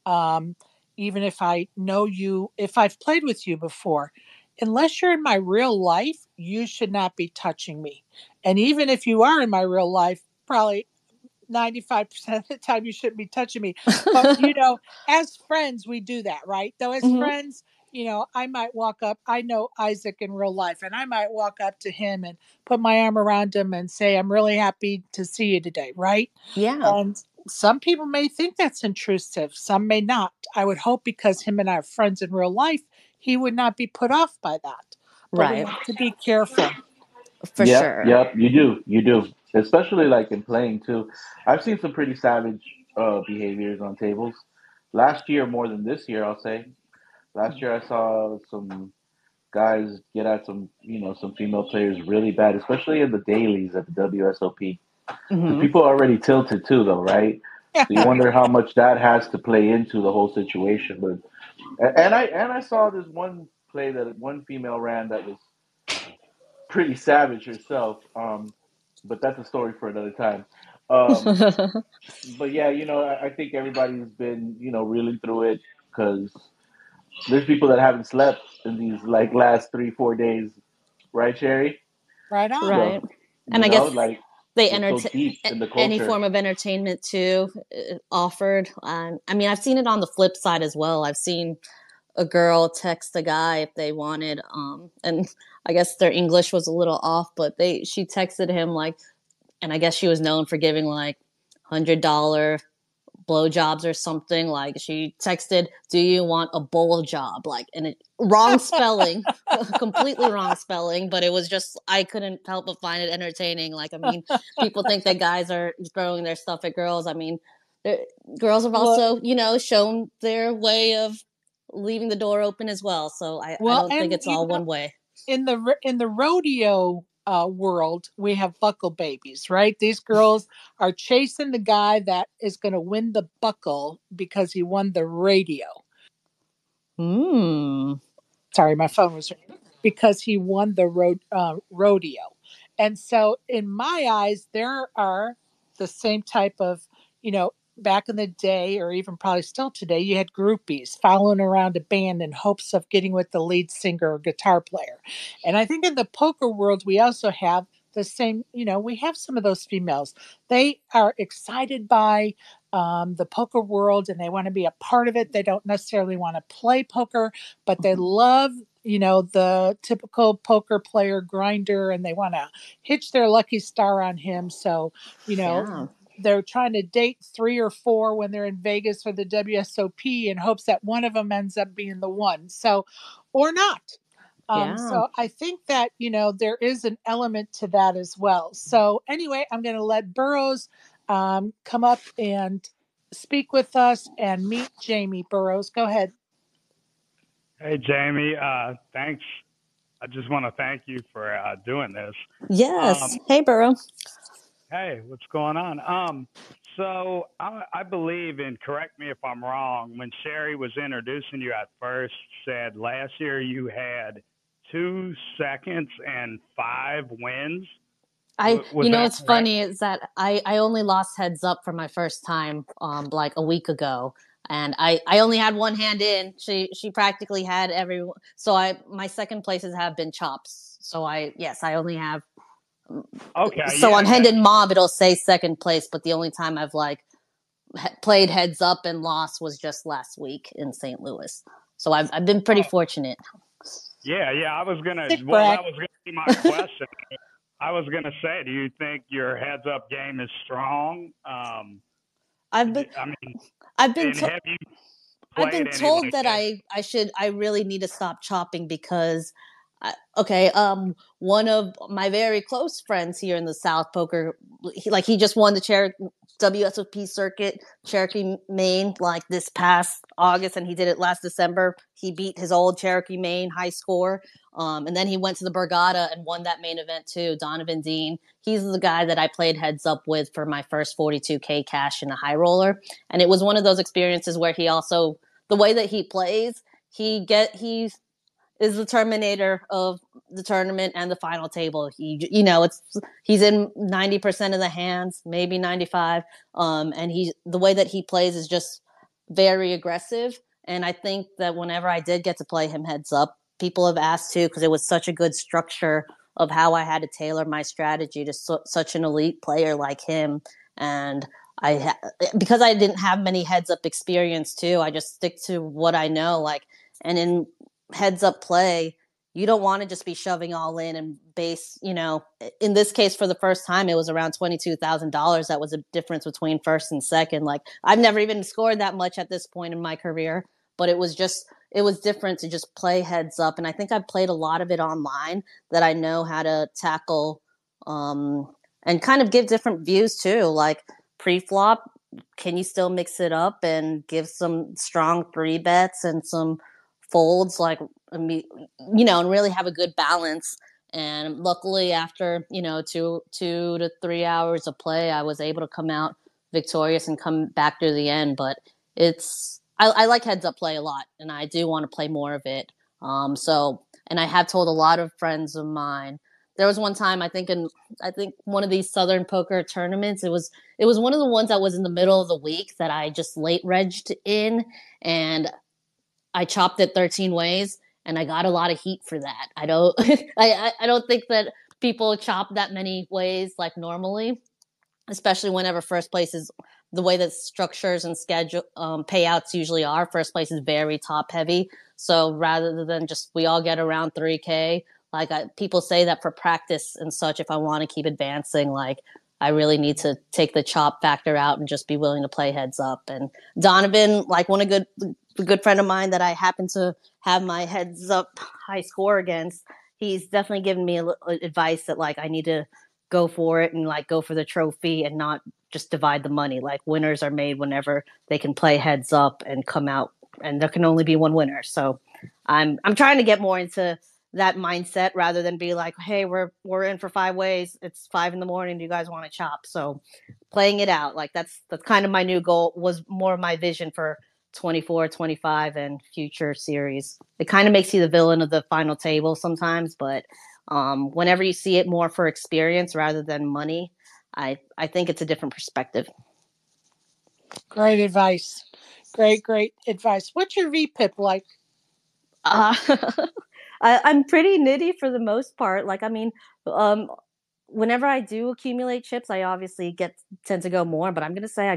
Um, Even if I know you, if I've played with you before, unless you're in my real life, you should not be touching me. And even if you are in my real life, probably 95% of the time you shouldn't be touching me. But, as friends, we do that, right? Though, as Mm-hmm. friends, I might walk up. I know Isaac in real life, and I might walk up to him and put my arm around him and say, I'm really happy to see you today, right? Yeah. And some people may think that's intrusive, some may not. I would hope because him and I are friends in real life, he would not be put off by that. But we Right. have to be careful. For sure. Yep, you do. Especially like in playing too. I've seen some pretty savage behaviors on tables. Last year more than this year, I'll say. Last year I saw some guys get at some female players really bad, especially in the dailies at the WSOP. Because Mm-hmm. people are already tilted too, though, right? So you wonder how much that has to play into the whole situation. And I saw this one play that one female ran that was pretty savage herself. But that's a story for another time. Um, but yeah, I think everybody's been reeling through it because there's people that haven't slept in these like last 3-4 days, right, Sherry? Right on. Right. So And I guess like they it's so entertain deep in the any culture. form of entertainment too offered. I mean, I've seen it on the flip side as well. I've seen a girl text a guy if they wanted, and I guess their English was a little off, but she texted him like, and I guess she was known for giving like $100 blowjobs or something. Like she texted, "Do you want a bowl job?" Like, and wrong spelling, completely wrong spelling. But it was just I couldn't help but find it entertaining. Like, I mean, people think that guys are throwing their stuff at girls. I mean, girls have Look, also shown their way of leaving the door open as well. So I well, don't think and it's all one way. in the rodeo world, we have buckle babies, right? These girls are chasing the guy that is going to win the buckle because he won the radio. Hmm. Sorry, my phone was ringing. Because he won the rodeo. And so, in my eyes, there are the same type of, back in the day, or even probably still today, you had groupies following around a band in hopes of getting with the lead singer or guitar player. And I think in the poker world, we also have the same, we have some of those females. They are excited by the poker world and they want to be a part of it. They don't necessarily want to play poker, but they love the typical poker player grinder and they want to hitch their lucky star on him. So you know Yeah. they're trying to date 3 or 4 when they're in Vegas for the WSOP in hopes that one of them ends up being the one, so or not. Yeah. So I think that there is an element to that as well. So anyway, I'm going to let Burroughs come up and speak with us and meet Jaymie. Burroughs, go ahead. Hey, Jaymie. Thanks. I just want to thank you for doing this. Um, Yes. Hey, Burrow. hey, what's going on? So I believe, and correct me if I'm wrong, when Sherry was introducing you at first, said last year you had 2 seconds and 5 wins. Was that What's correct? funny is that I only lost heads up for my first time, like a week ago. And I only had one hand in. She practically had every, so my second places have been chops. So yes, I only have, Okay, so yeah, on Hand and Mob, it'll say second place, but the only time I've like played heads up and lost was just last week in St. Louis. So I've been pretty oh, fortunate. yeah. I was gonna. Sick Well, brag. that was gonna be my question. I was gonna say, do you think your heads up game is strong? I've been I mean, I've been and to, have you I've played been any told like that that? I really need to stop chopping because Okay, one of my very close friends here in the South Poker, he just won the WSOP circuit, Cherokee, Maine, like this past August, and he did it last December. He beat his old Cherokee, Maine high score, and then he went to the Borgata and won that main event too. Donovan Dean, he's the guy that I played heads up with for my first 42K cash in a high roller, and it was one of those experiences where he also, the way that he plays, he's is the terminator of the tournament and the final table. He's in 90% of the hands, maybe 95. And the way that he plays is just very aggressive. And I think that whenever I did get to play him heads up, people have asked too, because it was such a good structure of how I had to tailor my strategy to such an elite player like him. And because I didn't have many heads up experience too, I just stick to what I know. And in heads up play, you don't want to just be shoving all in and base, in this case, for the first time, it was around $22,000. That was a difference between first and second. Like, I've never even scored that much at this point in my career, but it was different to just play heads up. And I think I've played a lot of it online, that I know how to tackle, and kind of give different views too. Like pre-flop, can you still mix it up and give some strong 3-bets and some folds, and really have a good balance. And luckily, after 2 to 3 hours of play, I was able to come out victorious and come back to the end. But I like heads up play a lot, and I do want to play more of it. And I have told a lot of friends of mine. There was one time, I think one of these Southern poker tournaments, it was one of the ones that was in the middle of the week that I just late regged in, and I chopped it 13 ways, and I got a lot of heat for that. I don't I don't think that people chop that many ways like normally, especially whenever first place is the way that structures and schedule payouts usually are. First place is very top heavy. So rather than just we all get around 3K, people say that for practice and such, if I want to keep advancing, I really need to take the chop factor out and just be willing to play heads up. And Donovan, a good friend of mine that I happen to have my heads up high score against, he's definitely given me advice that I need to go for it and go for the trophy and not just divide the money. Winners are made whenever they can play heads up and come out, and there can only be one winner. So I'm trying to get more into that mindset rather than be like, hey, we're in for 5 ways. It's 5 a.m. Do you guys want to chop? So playing it out, that's kind of my new goal, was more of my vision for 24, 25 and future series. It kind of makes you the villain of the final table sometimes, but whenever you see it more for experience rather than money, I think it's a different perspective. Great advice. Great advice. What's your VPIP like? I'm pretty nitty for the most part. Whenever I do accumulate chips, I obviously tend to go more, but I'm going to say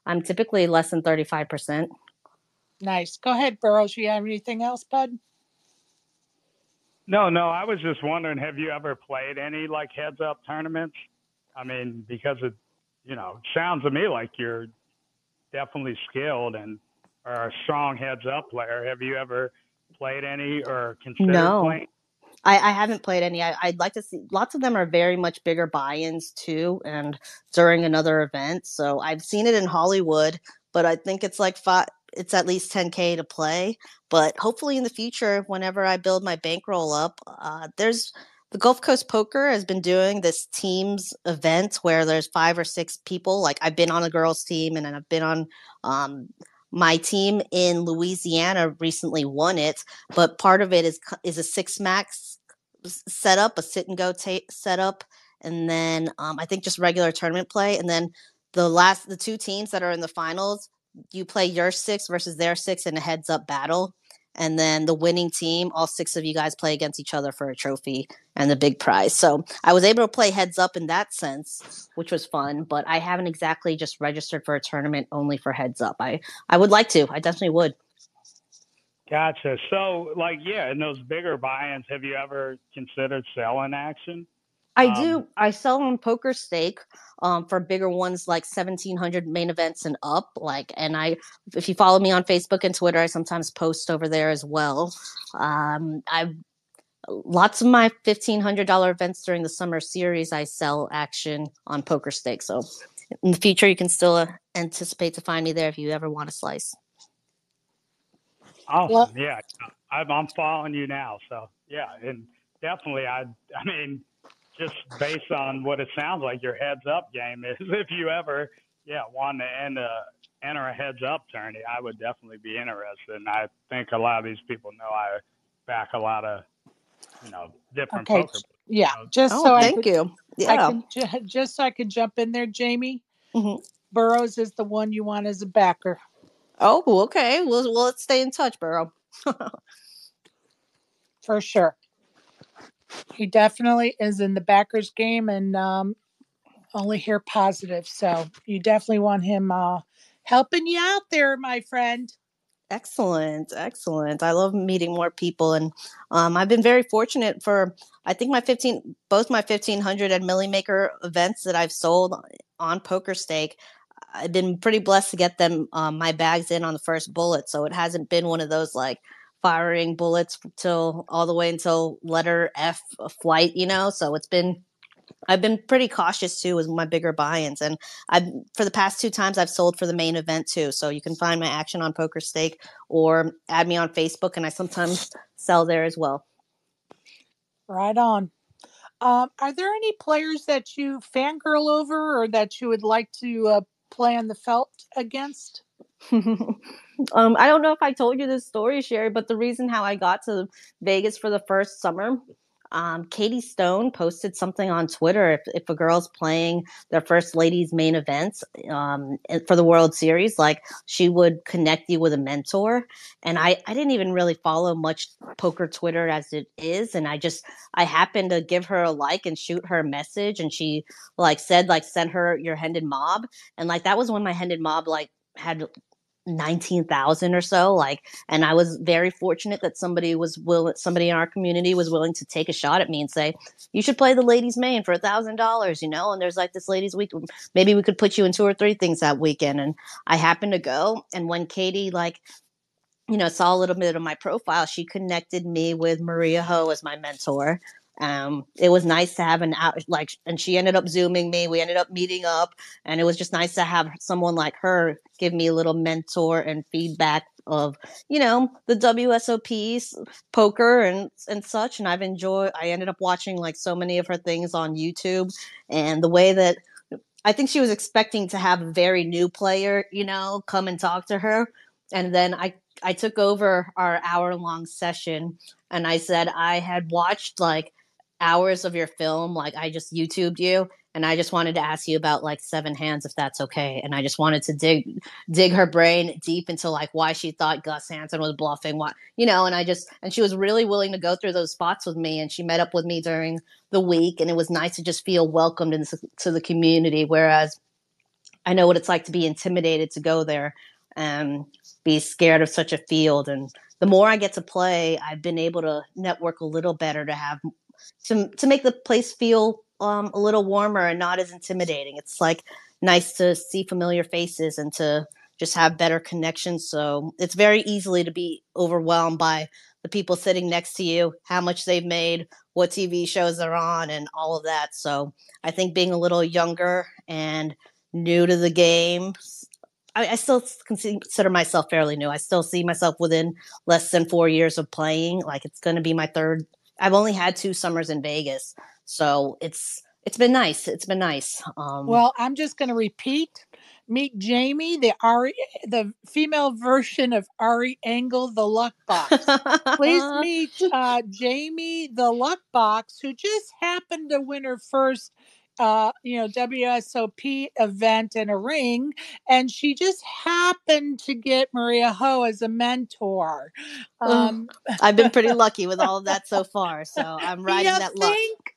I'm typically less than 35%. Nice. Go ahead, Burrows. You have anything else, bud? No, I was just wondering, have you ever played any heads up tournaments? I mean, because it sounds to me like you're definitely skilled and are a strong heads up player. Have you ever played any or considered playing? I haven't played any. I'd like to see. Lots of them are very much bigger buy-ins too, and during another event. So I've seen it in Hollywood, but I think it's it's at least 10K to play. But hopefully in the future, whenever I build my bankroll up, there's the Gulf Coast Poker has been doing this teams event where there's 5 or 6 people. I've been on a girls team, and then I've been on my team in Louisiana recently won it, but part of it is a 6 max setup, a sit and go setup, and then I think just regular tournament play, and then the 2 teams that are in the finals, you play your 6 versus their 6 in a heads up battle, and then the winning team, all 6 of you guys play against each other for a trophy and the big prize. So I was able to play heads up in that sense, which was fun, but I haven't exactly just registered for a tournament only for heads up. I would like to. I definitely would. Gotcha. So, in those bigger buy-ins, have you ever considered selling action? I do. I sell on Poker Stake for bigger ones, like 1,700 main events and up. If you follow me on Facebook and Twitter, I sometimes post over there as well. lots of my $1,500 events during the summer series, I sell action on poker stake. So in the future, you can still anticipate to find me there if you ever want a slice. Awesome. Well, Yeah. I'm following you now. So yeah, and definitely, I mean, just based on what it sounds like, your heads up game is if you ever, want to enter a heads up tourney, I would definitely be interested. And I think a lot of these people know I back a lot of, different okay. poker. Yeah. You know, Just Oh, so thank you. Yeah. just so I can jump in there, Jaymie. Mm-hmm. Burroughs is the one you want as a backer. Oh, okay. Well, let's stay in touch, Burrow. For sure. He definitely is in the backers game and only hear positive. So you definitely want him helping you out there, my friend. Excellent, excellent. I love meeting more people, and I've been very fortunate for. I think both my 1,500 and Millie Maker events that I've sold on Poker Stake. I've been pretty blessed to get them my bags in on the first bullet, so it hasn't been one of those like firing bullets till all the way until letter F flight, So I've been pretty cautious too with my bigger buy-ins, and I've for the past 2 times I've sold for the main event too. So you can find my action on Poker Stake or add me on Facebook, and I sometimes sell there as well. Right on. Are there any players that you fangirl over or that you would like to play on the felt against? I don't know if I told you this story, Sherry, but the reason how I got to Vegas for the first summer, Katie Stone posted something on Twitter. If a girl's playing their first ladies main events for the World Series, like she would connect you with a mentor. And I didn't even really follow much poker Twitter as it is. And I happened to give her a like and shoot her a message. And she said, send her your Hendon Mob. And that was when my Hendon Mob had 19,000 or so, and I was very fortunate that somebody in our community was willing to take a shot at me and say, you should play the ladies main for $1,000, and there's this ladies week, maybe we could put you in 2 or 3 things that weekend. And I happened to go, and when Katie saw a little bit of my profile, she connected me with Maria Ho as my mentor. It was nice to have and she ended up Zooming me. We ended up meeting up, and it was just nice to have someone like her give me a little mentor and feedback of, the WSOPs, poker and such. And I ended up watching so many of her things on YouTube, and the way that I think she was expecting to have a very new player, come and talk to her. And then I took over our hour-long session, and I said I had watched hours of your film. I just YouTubed you, and I just wanted to ask you about 7 hands, if that's okay. And I just wanted to dig her brain deep into why she thought Gus Hansen was bluffing, and she was really willing to go through those spots with me. And she met up with me during the week, and it was nice to just feel welcomed into the community. Whereas I know what it's like to be intimidated to go there and be scared of such a field. And the more I get to play, I've been able to network a little better to make the place feel a little warmer and not as intimidating. It's nice to see familiar faces and to just have better connections. So it's very easily to be overwhelmed by the people sitting next to you, how much they've made, what TV shows they're on, and all of that. So I think being a little younger and new to the game, I still consider myself fairly new. I still see myself within less than 4 years of playing. It's going to be my third. I've only had 2 summers in Vegas, so it's been nice. It's been nice. Well, I'm just going to repeat. Meet Jaymie, the female version of Ari Engel, the Luck Box. Please meet Jaymie, the Luck Box, who just happened to win her first, WSOP event in a ring, and she just happened to get Maria Ho as a mentor. I've been pretty lucky with all of that so far, so I'm riding You that luck. think?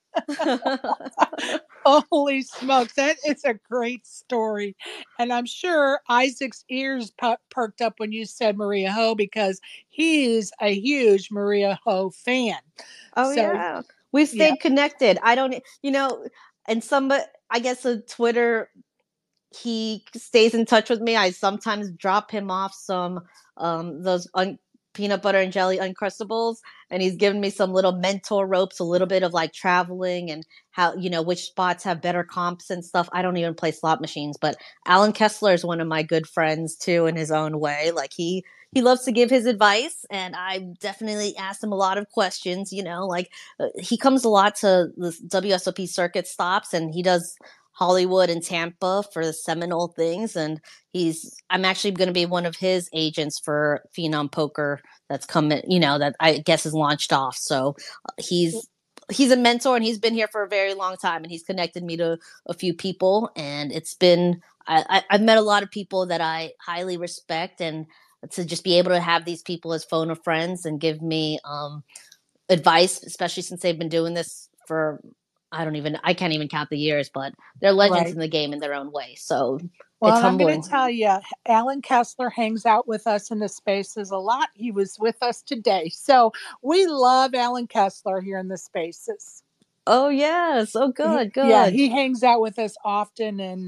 Holy smokes, that is a great story. And I'm sure Isaac's ears perked up when you said Maria Ho, because he's a huge Maria Ho fan. Oh, So, yeah. We've yeah. stayed connected. I don't, and I guess on Twitter, he stays in touch with me. I sometimes drop him off some those peanut butter and jelly Uncrustables, and he's given me some little mentor ropes, a little bit of like traveling and how, which spots have better comps and stuff. I don't even play slot machines, but Alan Kessler is one of my good friends too in his own way. Like he loves to give his advice, and I definitely asked him a lot of questions. He comes a lot to the WSOP circuit stops, and he does Hollywood and Tampa for the Seminole things, and I'm actually going to be one of his agents for Phenom Poker that's coming, that I guess is launched off. So he's a mentor, and he's been here for a very long time, and he's connected me to a few people, and it's been I've met a lot of people that I highly respect, and to just be able to have these people as phone of friends and give me advice, especially since they've been doing this for I can't even count the years, but they're legends in the game in their own way. So well, it's I'm going humbling. to tell you, Alan Kessler hangs out with us in the spaces a lot. He was with us today. So we love Alan Kessler here in the spaces. Oh, yes. Oh, good. Yeah, he hangs out with us often. And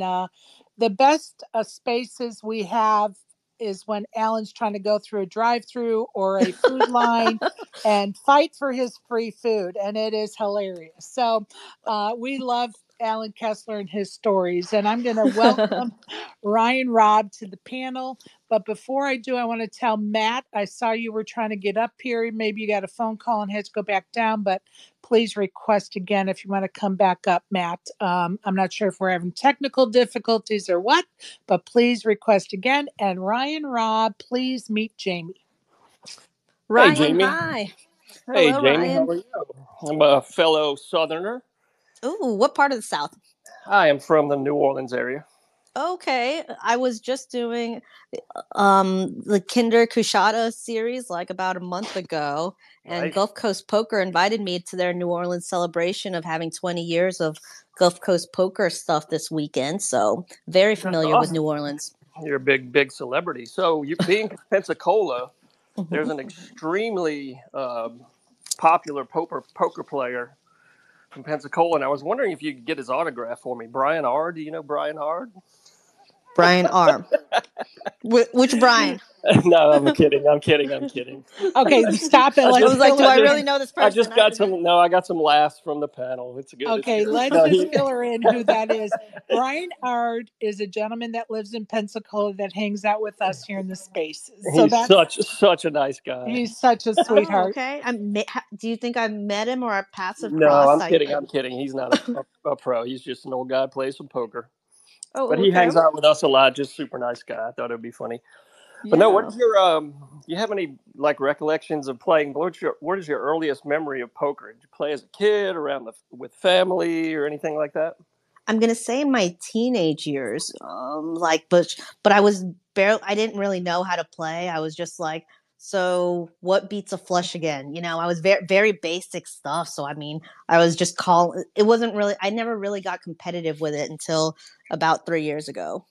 the best spaces we have is when Alan's trying to go through a drive-through or a food line and fight for his free food. And it is hilarious. So we love Alan Kessler and his stories. And I'm going to welcome Ryan Robb to the panel. But before I do, I want to tell Matt, I saw you were trying to get up here. Maybe you got a phone call and had to go back down, but please request again if you want to come back up, Matt. I'm not sure if we're having technical difficulties or what, but please request again. And Ryan Robb, please meet Jaymie. Ryan, hey, Jaymie. hi. Hey, Hello, Jaymie, Ryan. how are you? I'm a fellow Southerner. Ooh, what part of the South? I am from the New Orleans area. Okay, I was just doing the Kinder Kushada series like about a month ago, and Right. Gulf Coast Poker invited me to their New Orleans celebration of having 20 years of Gulf Coast poker stuff this weekend. So very familiar with Awesome. New Orleans. You're a big celebrity. So, you being from Pensacola, there's an extremely popular poker player from Pensacola, and I was wondering if you could get his autograph for me. Brian R. Do you know Brian R? Brian R. Which Brian? No, I'm kidding. Okay, stop it. I Let's was like, do fill I her really in. know this I person? just got some. No, I got some laughs from the panel. It's good. Okay, let's just fill her in who that is. Brian Ard is a gentleman that lives in Pensacola that hangs out with us here in the spaces. So He's such a nice guy. He's such a sweetheart. Oh, okay. Do you think I've met him or our paths have No, crossed? I'm kidding. I'm kidding. He's not a pro. He's just an old guy, plays some poker. But Oh, he okay. hangs out with us a lot. Just super nice guy. I thought it would be funny. But no, what is your you have any like recollections of playing? What is your earliest memory of poker? Did you play as a kid around with family or anything like that? I'm gonna say in my teenage years, but I was barely. I didn't really know how to play. I was just like, so what beats a flush again? I was very basic stuff. So I mean, I was just It wasn't really. I never really got competitive with it until about 3 years ago.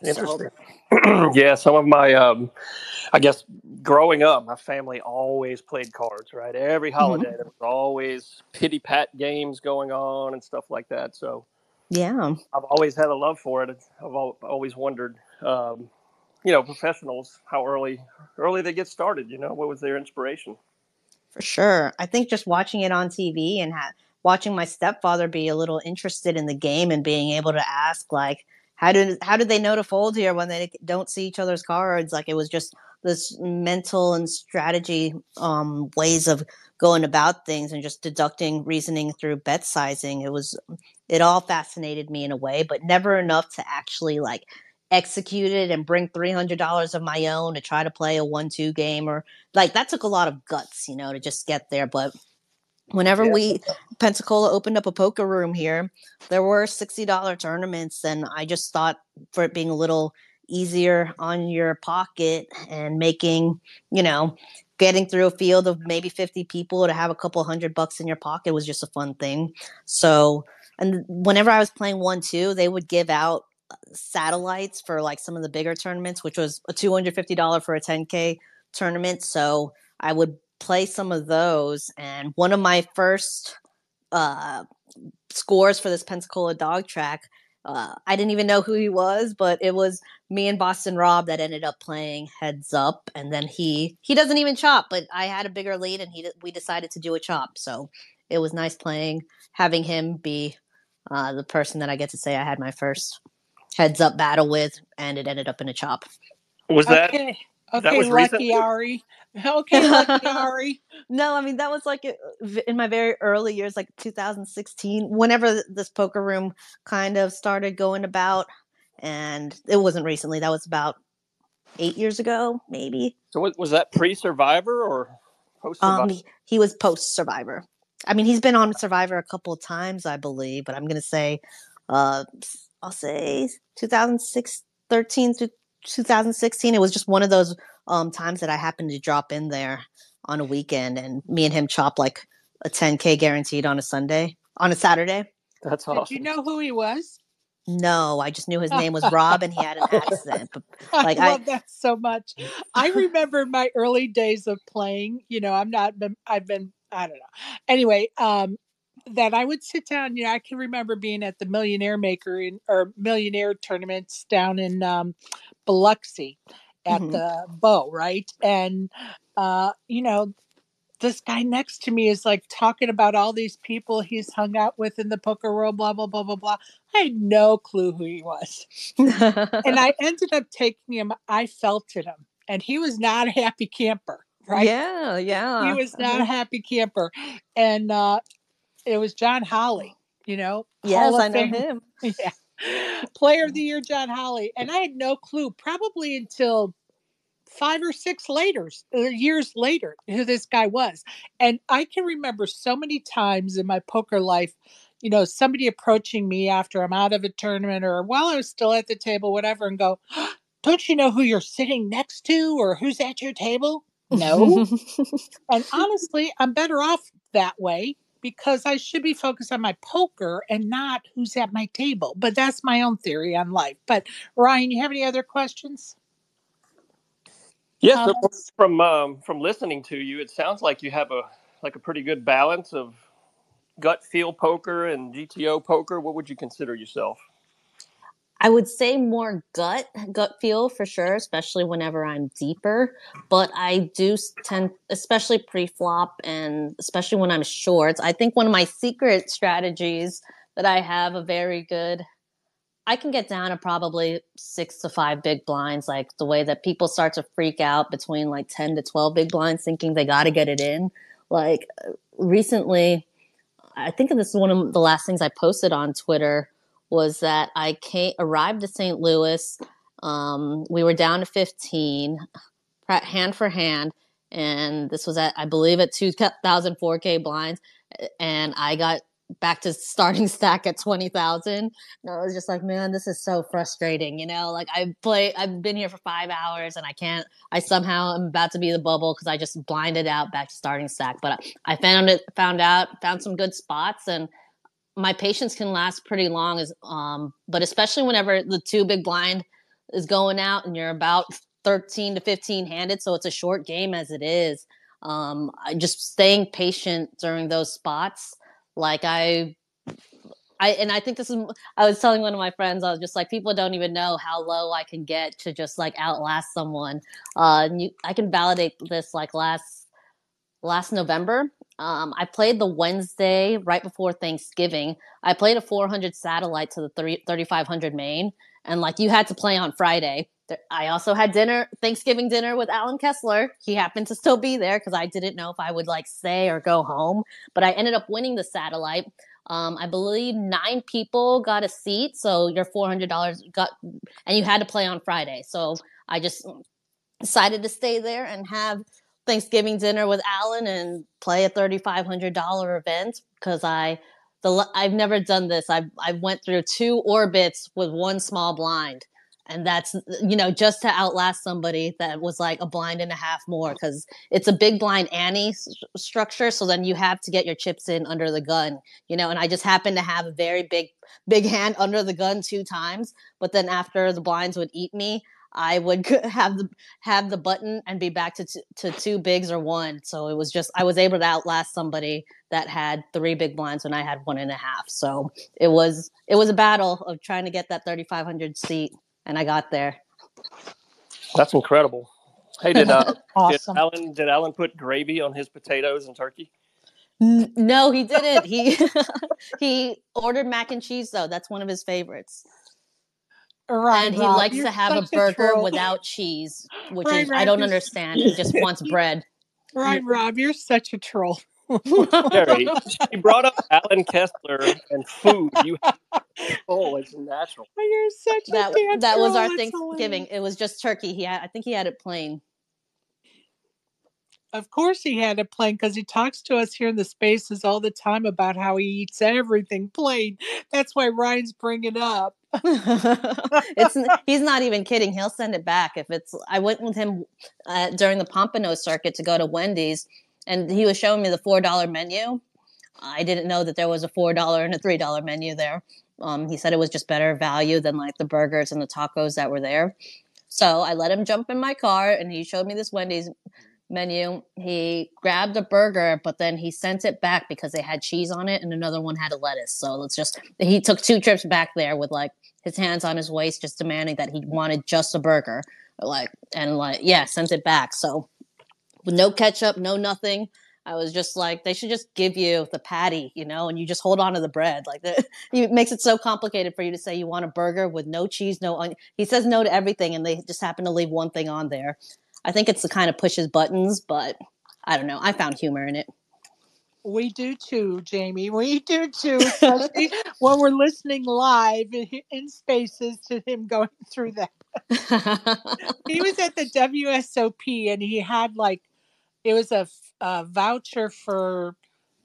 Interesting. So. Yeah, some of my I guess growing up, my family always played cards, right? Every holiday, there was always pity pat games going on and stuff like that. So, yeah, I've always had a love for it. I've always wondered, professionals, how early they get started. What was their inspiration? for sure. I think just watching it on TV and watching my stepfather be a little interested in the game and being able to ask, like, how did they know to fold here when they don't see each other's cards? Like, it was just this mental and strategy ways of going about things and just deducting reasoning through bet sizing. It all fascinated me in a way, but never enough to actually like execute it and bring $300 of my own to try to play a 1-2 game, or like that took a lot of guts, to just get there. But whenever Pensacola opened up a poker room here, there were $60 tournaments, and I just thought, for it being a little easier on your pocket and making, getting through a field of maybe 50 people to have a couple $100 in your pocket was just a fun thing. So, and whenever I was playing 1-2, they would give out satellites for like some of the bigger tournaments, which was a $250 for a 10K tournament. So I would play some of those, and one of my first scores for this Pensacola dog track, I didn't even know who he was, but it was me and Boston Rob that ended up playing heads up, and then he doesn't even chop, but I had a bigger lead, and we decided to do a chop. So it was nice having him be the person that I get to say I had my first heads up battle with, and it ended up in a chop. Was that Okay. that Okay, was lucky recently? Ari. Okay, lucky Ari. No, I mean, that was like in my very early years, like 2016, whenever this poker room kind of started going about. And it wasn't recently. That was about 8 years ago, maybe. So was that pre-Survivor or post-Survivor? He was post Survivor. I mean, he's been on Survivor a couple of times, I believe, but I'm gonna say, I'll say 2013 to 2016. It was just one of those times that I happened to drop in there on a weekend, and me and him chopped like a 10K guaranteed on a Saturday. That's Did you awesome. know who he was? No, I just knew his name was Rob, and he had an accent. But I like love that so much. I remember my early days of playing. I'm not been I've been I don't know. Anyway, that I would sit down, I can remember being at the Millionaire Maker or Millionaire tournaments down in Biloxi at mhm. the Bow, right? And this guy next to me is like talking about all these people he's hung out with in the poker world, blah, blah, blah, blah, blah. I had no clue who he was. And I ended up taking him, I felt in him, and he was not a happy camper, right? Yeah, He yeah. was not a happy camper. And it was John Holly, Hall Yes, of I know Fame. him. Yeah. Player of the Year, John Holly. And I had no clue, probably until 5 or 6 years later, who this guy was. And I can remember so many times in my poker life, somebody approaching me after I'm out of a tournament or while I was still at the table, whatever, and go, don't you know who you're sitting next to or who's at your table? No. And honestly, I'm better off that way because I should be focused on my poker and not who's at my table. But that's my own theory on life. But Ryan, you have any other questions? Yes, so Comments? from listening to you, it sounds like you have a pretty good balance of gut feel poker and GTO poker. What would you consider yourself? I would say more gut feel for sure, especially whenever I'm deeper. But I do tend, especially pre-flop and especially when I'm short. I think one of my secret strategies that I have a very good, I can get down to probably 6 to 5 big blinds, like the way that people start to freak out between like 10 to 12 big blinds, thinking they got to get it in. Like recently, I think this is one of the last things I posted on Twitter was that arrived to St. Louis. We were down to 15, hand for hand, and this was I believe at 2004K blinds, and I got back to starting stack at 20,000. And I was just like, man, this is so frustrating. Like I've been here for 5 hours and I somehow am about to be the bubble because I just blinded out back to starting stack. But I found some good spots, and my patience can last pretty long but especially whenever the two big blind is going out and you're about 13 to 15 handed, so it's a short game as it is. Just staying patient during those spots. Like and I think I was telling one of my friends, I was just like, people don't even know how low I can get to just like outlast someone. I can validate this like last November. I played the Wednesday right before Thanksgiving. I played a 400 satellite to the 3,500 main, and like you had to play on Friday. I also had Thanksgiving dinner with Alan Kessler. He happened to still be there because I didn't know if I would like stay or go home, but I ended up winning the satellite. I believe 9 people got a seat, so your $400 and you had to play on Friday. So I just decided to stay there and have Thanksgiving dinner with Alan and play a $3,500 event because I've never done this. I went through 2 orbits with 1 small blind, and that's just to outlast somebody that was like a blind and a half more because it's a big blind ante structure. So then you have to get your chips in under the gun, and I just happened to have a very big hand under the gun 2 times. But then after the blinds would eat me, I would have the button and be back to 2 bigs or 1. So it was just I was able to outlast somebody that had 3 big blinds when I had 1.5. So it was a battle of trying to get that 3,500 seat, and I got there. That's incredible. Hey, awesome. Did Alan put gravy on his potatoes and turkey? No, he didn't. He ordered mac and cheese though. That's one of his favorites. Right, and he Rob, likes to have a burger without cheese, which right, is I don't understand. He just wants bread. Right, Rob, you're such a troll. Sherry, she brought up Alan Kessler and food. You oh, it's natural. You're such a damn troll. That was our Thanksgiving. It was just turkey. I think he had it plain. Of course he had it plain because he talks to us here in the Spaces all the time about how he eats everything plain. That's why Ryan's bringing it up. He's not even kidding. He'll send it back if it's. I went with him during the Pompano circuit to go to Wendy's, and he was showing me the $4 menu. I didn't know that there was a $4 and a $3 menu there. He said it was just better value than like the burgers and the tacos that were there. So I let him jump in my car, and he showed me this Wendy's menu. He grabbed a burger, but then he sent it back because they had cheese on it and another one had a lettuce. So he took 2 trips back there with like his hands on his waist, just demanding that he wanted just a burger, sent it back. So with no ketchup, no nothing. I was just like, they should just give you the patty, and you just hold on to the bread. Like it makes it so complicated for you to say you want a burger with no cheese, no onion. He says no to everything, and they just happen to leave one thing on there. I think it's the kind of pushes buttons, but I don't know. I found humor in it. We do too, Jaymie. We do too, especially when we're listening live in Spaces to him going through that. He was at the WSOP and he had it was a voucher for,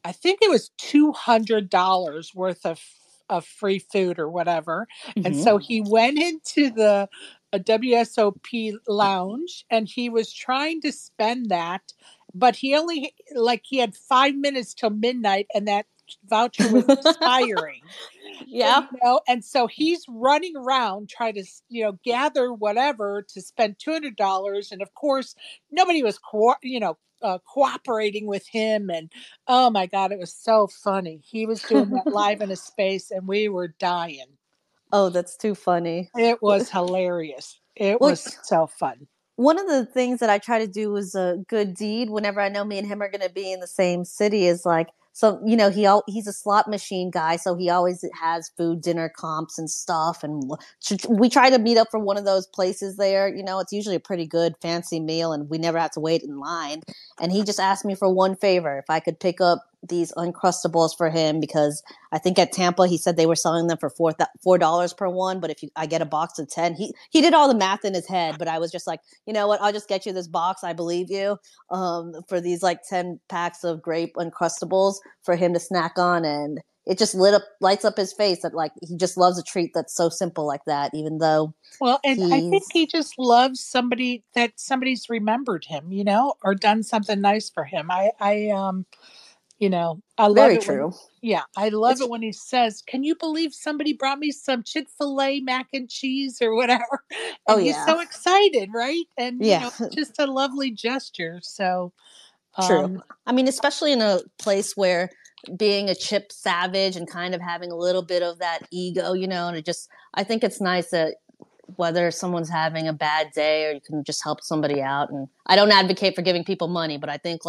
I think it was $200 worth of free food or whatever. Mm-hmm. And so he went into the WSOP lounge and he was trying to spend that, but he had 5 minutes till midnight and that voucher was expiring. Yeah. And so he's running around trying to, gather whatever to spend $200. And of course, nobody was, cooperating with him. And oh my God, it was so funny. He was doing that live in a space and we were dying. Oh, that's too funny. It was hilarious. It was so fun. One of the things that I try to do as a good deed whenever I know me and him are going to be in the same city is like, so, he's a slot machine guy, so he always has food, dinner comps and stuff. And we try to meet up for one of those places there. It's usually a pretty good fancy meal and we never have to wait in line. And he just asked me for one favor, if I could pick up these Uncrustables for him, because I think at Tampa he said they were selling them for $4 per one, but if I get a box of 10, he did all the math in his head, but I was just like, you know what, I'll just get you this box, I believe you, for these 10 packs of grape Uncrustables for him to snack on. And it just lights up his face that he just loves a treat that's so simple like that, even though and I think he just loves somebody's remembered him, or done something nice for him. I love very it. True. I love it when he says, "Can you believe somebody brought me some Chick-fil-A mac and cheese or whatever?" And he's so excited, right? And just a lovely gesture. So true. I mean, especially in a place where being a chip savage and kind of having a little bit of that ego, and I think it's nice that whether someone's having a bad day or you can just help somebody out. And I don't advocate for giving people money, but I think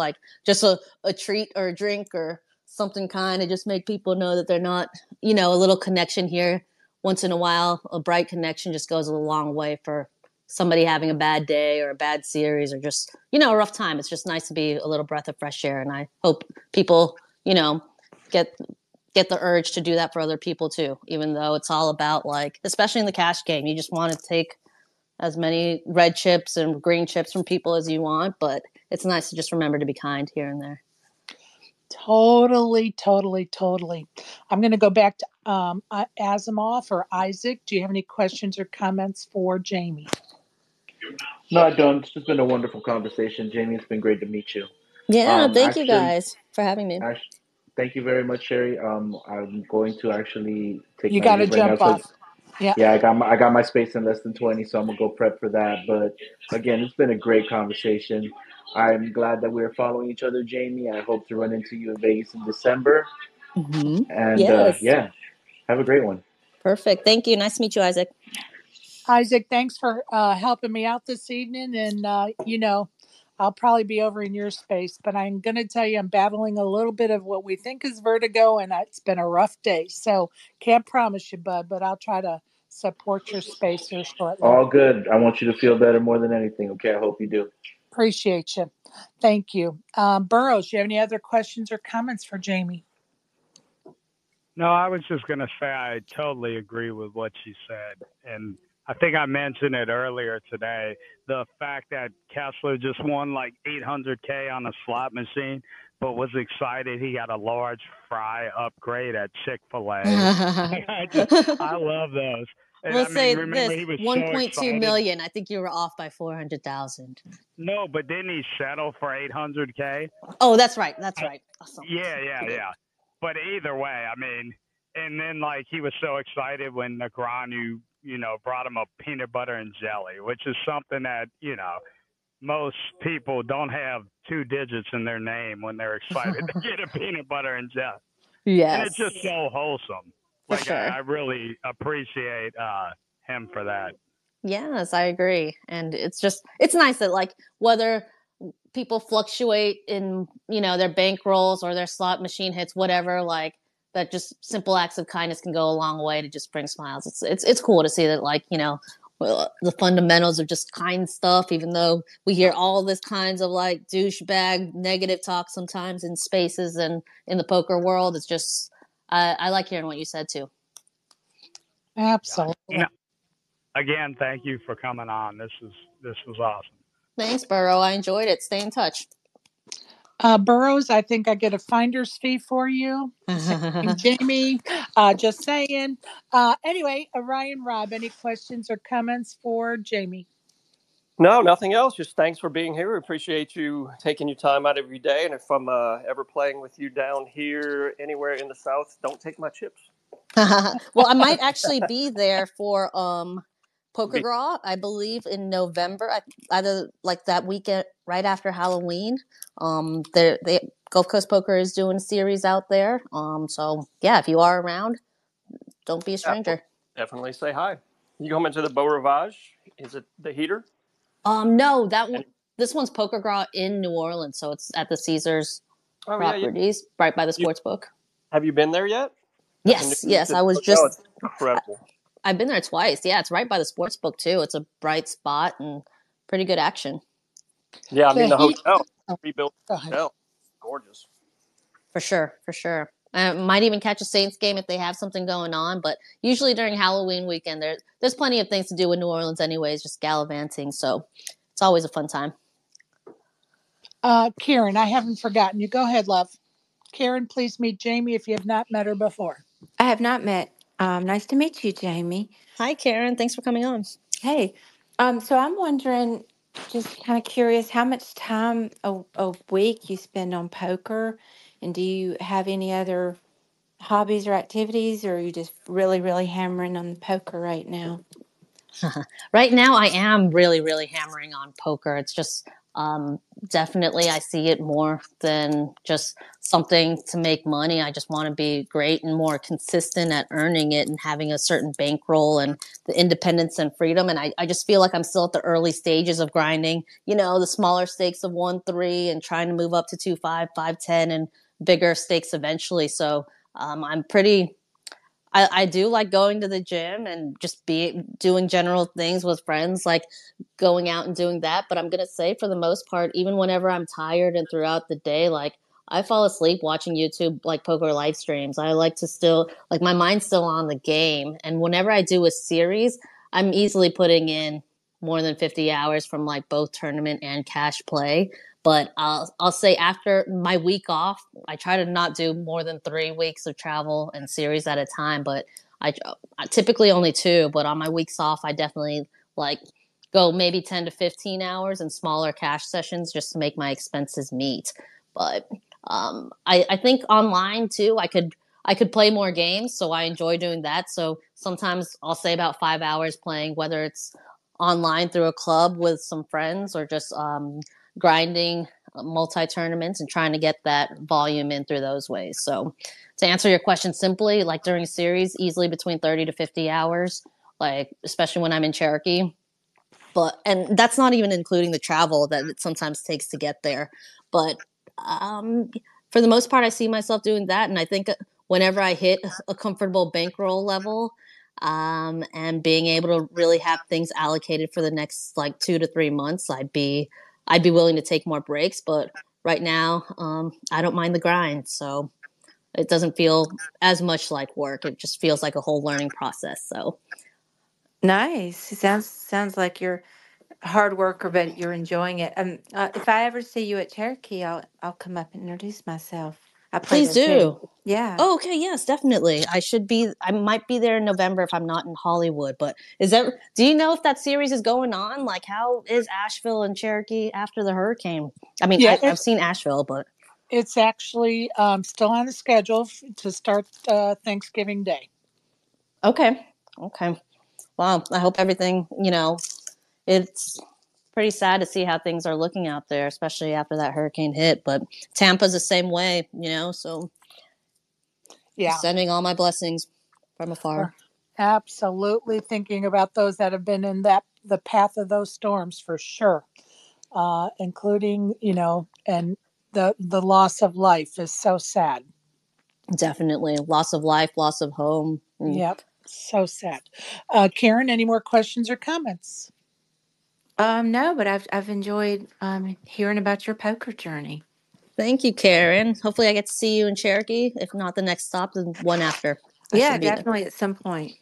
just a treat or a drink or something kind of just make people know that they're not, a little connection here once in a while. A bright connection just goes a long way for somebody having a bad day or a bad series or just, a rough time. It's just nice to be a little breath of fresh air. And I hope people, get the urge to do that for other people too, even though it's all about especially in the cash game, you just want to take as many red chips and green chips from people as you want, but it's nice to just remember to be kind here and there. Totally. I'm going to go back to Asimov or Isaac. Do you have any questions or comments for Jaymie? No, I don't. It's just been a wonderful conversation. Jaymie, it's been great to meet you. Yeah, thank you guys for having me. Thank you very much, Sherry. I'm going to actually take you got to jump off. Yeah. Yeah, I got my space in less than 20, so I'm gonna go prep for that. But again, it's been a great conversation. I'm glad that we're following each other, Jaymie. I hope to run into you in Vegas in December. Mm-hmm. And Yes. yeah, have a great one. Perfect. Thank you. Nice to meet you, Isaac. Isaac, thanks for helping me out this evening. And, I'll probably be over in your space, but I'm going to tell you, I'm battling a little bit of what we think is vertigo, and it's been a rough day. So can't promise you, bud, but I'll try to support your space here shortly. All good. I want you to feel better more than anything. Okay, I hope you do. Appreciate you. Thank you. Burroughs, do you have any other questions or comments for Jaymie? No, I was just going to say I totally agree with what she said. And I think I mentioned it earlier today. The fact that Kessler just won like 800K on a slot machine, but was excited he got a large fry upgrade at Chick-fil-A. I love those. And We'll I mean, say remember, this he was so 1.2 excited. million. I think you were off by 400,000. No, but didn't he settle for 800K? Oh, that's right. That's right. Awesome. Yeah. But either way, I mean, and then like he was so excited when Negreanu, brought him a peanut butter and jelly, which is something that most people don't have two digits in their name when they're excited to get a peanut butter and jelly, and it's just Yes, so wholesome. for Like I sure. really appreciate him for that. Yes, I agree. And it's nice that like whether people fluctuate in, their bankrolls or their slot machine hits, whatever, like that just simple acts of kindness can go a long way to just bring smiles. It's cool to see that like, the fundamentals of just kind stuff, even though we hear all this kinds of like douchebag negative talk sometimes in spaces and in the poker world. It's just I like hearing what you said too. Yeah. Absolutely. Again, thank you for coming on. This was awesome. Thanks, Burrow. I enjoyed it. Stay in touch. Burroughs, I think I get a finder's fee for you. Same thing, Jaymie. Just saying. Anyway, Ryan, Rob, any questions or comments for Jaymie? No, nothing else. Just thanks for being here. We appreciate you taking your time out of your day. And if I'm ever playing with you down here anywhere in the South, don't take my chips. Well, I might actually be there for Poker Gras, I believe in November, either like that weekend right after Halloween. They Gulf Coast Poker is doing a series out there. So yeah, if you are around, don't be a Yeah, well, stranger. definitely say hi. You come into the Beau Rivage. Is it the heater? No, this one's Poker Gras in New Orleans, so it's at the Caesars Oh yeah. properties, right by the You, sports book. have you been there yet? That's a Yes, new yes, I was hotel. just. It's incredible. I've been there twice. Yeah, it's right by the sports book too. It's a bright spot and pretty good action. Yeah, I mean The the heat. hotel, Oh, rebuilt go ahead. hotel, gorgeous. For sure, for sure. I might even catch a Saints game if they have something going on, but usually during Halloween weekend, there's plenty of things to do in New Orleans, anyways, just gallivanting. So it's always a fun time. Karen, I haven't forgotten you. Go ahead, love. Karen, please meet Jaymie if you have not met her before. I have not met. Nice to meet you, Jaymie. Hi, Karen. Thanks for coming on. Hey, so I'm wondering, just kind of curious, how much time a week you spend on poker, and do you have any other hobbies or activities, or are you just really, really hammering on the poker right now? Right now, I am really, really hammering on poker. It's just definitely I see it more than just something to make money. I just want to be great and more consistent at earning it and having a certain bankroll and the independence and freedom. And I just feel like I'm still at the early stages of grinding, the smaller stakes of 1-3 and trying to move up to 2-5, 5-10 and bigger stakes eventually. So I'm pretty I do like going to the gym and just doing general things with friends, like going out and doing that. But I'm gonna say, for the most part, even whenever I'm tired and throughout the day, like I fall asleep watching YouTube, like poker live streams. I like to still like my mind's still on the game, and whenever I do a series, I'm easily putting in more than 50 hours from like both tournament and cash play. But I'll say after my week off, I try to not do more than 3 weeks of travel and series at a time. But I typically only 2. But on my weeks off, I definitely like go maybe 10 to 15 hours in smaller cash sessions just to make my expenses meet. But I think online too, I could play more games, so I enjoy doing that. So sometimes I'll say about 5 hours playing, whether it's online through a club with some friends or just grinding multi-tournaments and trying to get that volume in through those ways. So to answer your question simply, like during a series, easily between 30 to 50 hours, like especially when I'm in Cherokee. And that's not even including the travel that it sometimes takes to get there. But for the most part, I see myself doing that. And I think whenever I hit a comfortable bankroll level, and being able to really have things allocated for the next like 2 to 3 months, I'd be willing to take more breaks. But right now, I don't mind the grind, so it doesn't feel as much like work. It just feels like a whole learning process. So Nice. It sounds like you're a hard worker, but you're enjoying it. If I ever see you at Cherokee, I'll come up and introduce myself. I play please there too. do. Yeah. Oh, okay, yes, definitely. I might be there in November if I'm not in Hollywood. But do you know if that series is going on? Like, how is Asheville and Cherokee after the hurricane? I mean, Yeah, I've seen Asheville, but it's actually still on the schedule to start Thanksgiving Day. okay. Okay. Wow. I hope everything, it's pretty sad to see how things are looking out there, especially after that hurricane hit. But Tampa's the same way, so Yeah, sending all my blessings from we're afar. absolutely thinking about those that have been in the path of those storms for sure, including and the loss of life is so sad. Definitely. Loss of life, loss of home. Yep, so sad. Karen, any more questions or comments? No, but I've enjoyed hearing about your poker journey. Thank you, Karen. Hopefully I get to see you in Cherokee. If not the next stop, then one after. I Yeah, should be there. definitely at some point.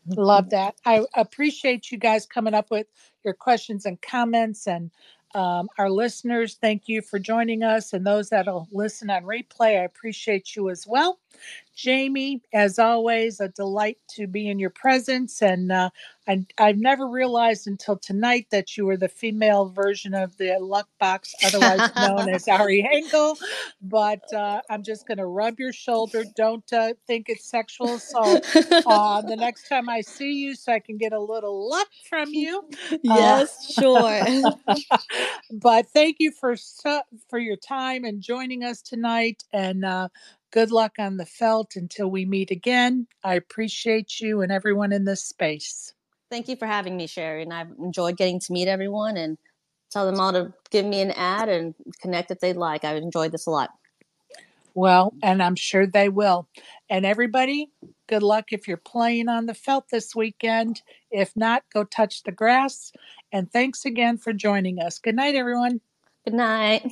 Love that. I appreciate you guys coming up with your questions and comments. And our listeners, thank you for joining us. And those that'll listen on replay, I appreciate you as well. Jaymie, as always, a delight to be in your presence. And I've never realized until tonight that you were the female version of the luck box, otherwise known as Ari Engel. But I'm just going to rub your shoulder. Don't think it's sexual assault the next time I see you, so I can get a little luck from you. Yes, sure. But thank you for your time and joining us tonight. And good luck on the felt until we meet again. I appreciate you and everyone in this space. Thank you for having me, Sherry. And I've enjoyed getting to meet everyone and tell them all to give me an ad and connect if they'd like. I've enjoyed this a lot. Well, and I'm sure they will. And everybody, good luck if you're playing on the felt this weekend. If not, go touch the grass. And thanks again for joining us. Good night, everyone. Good night.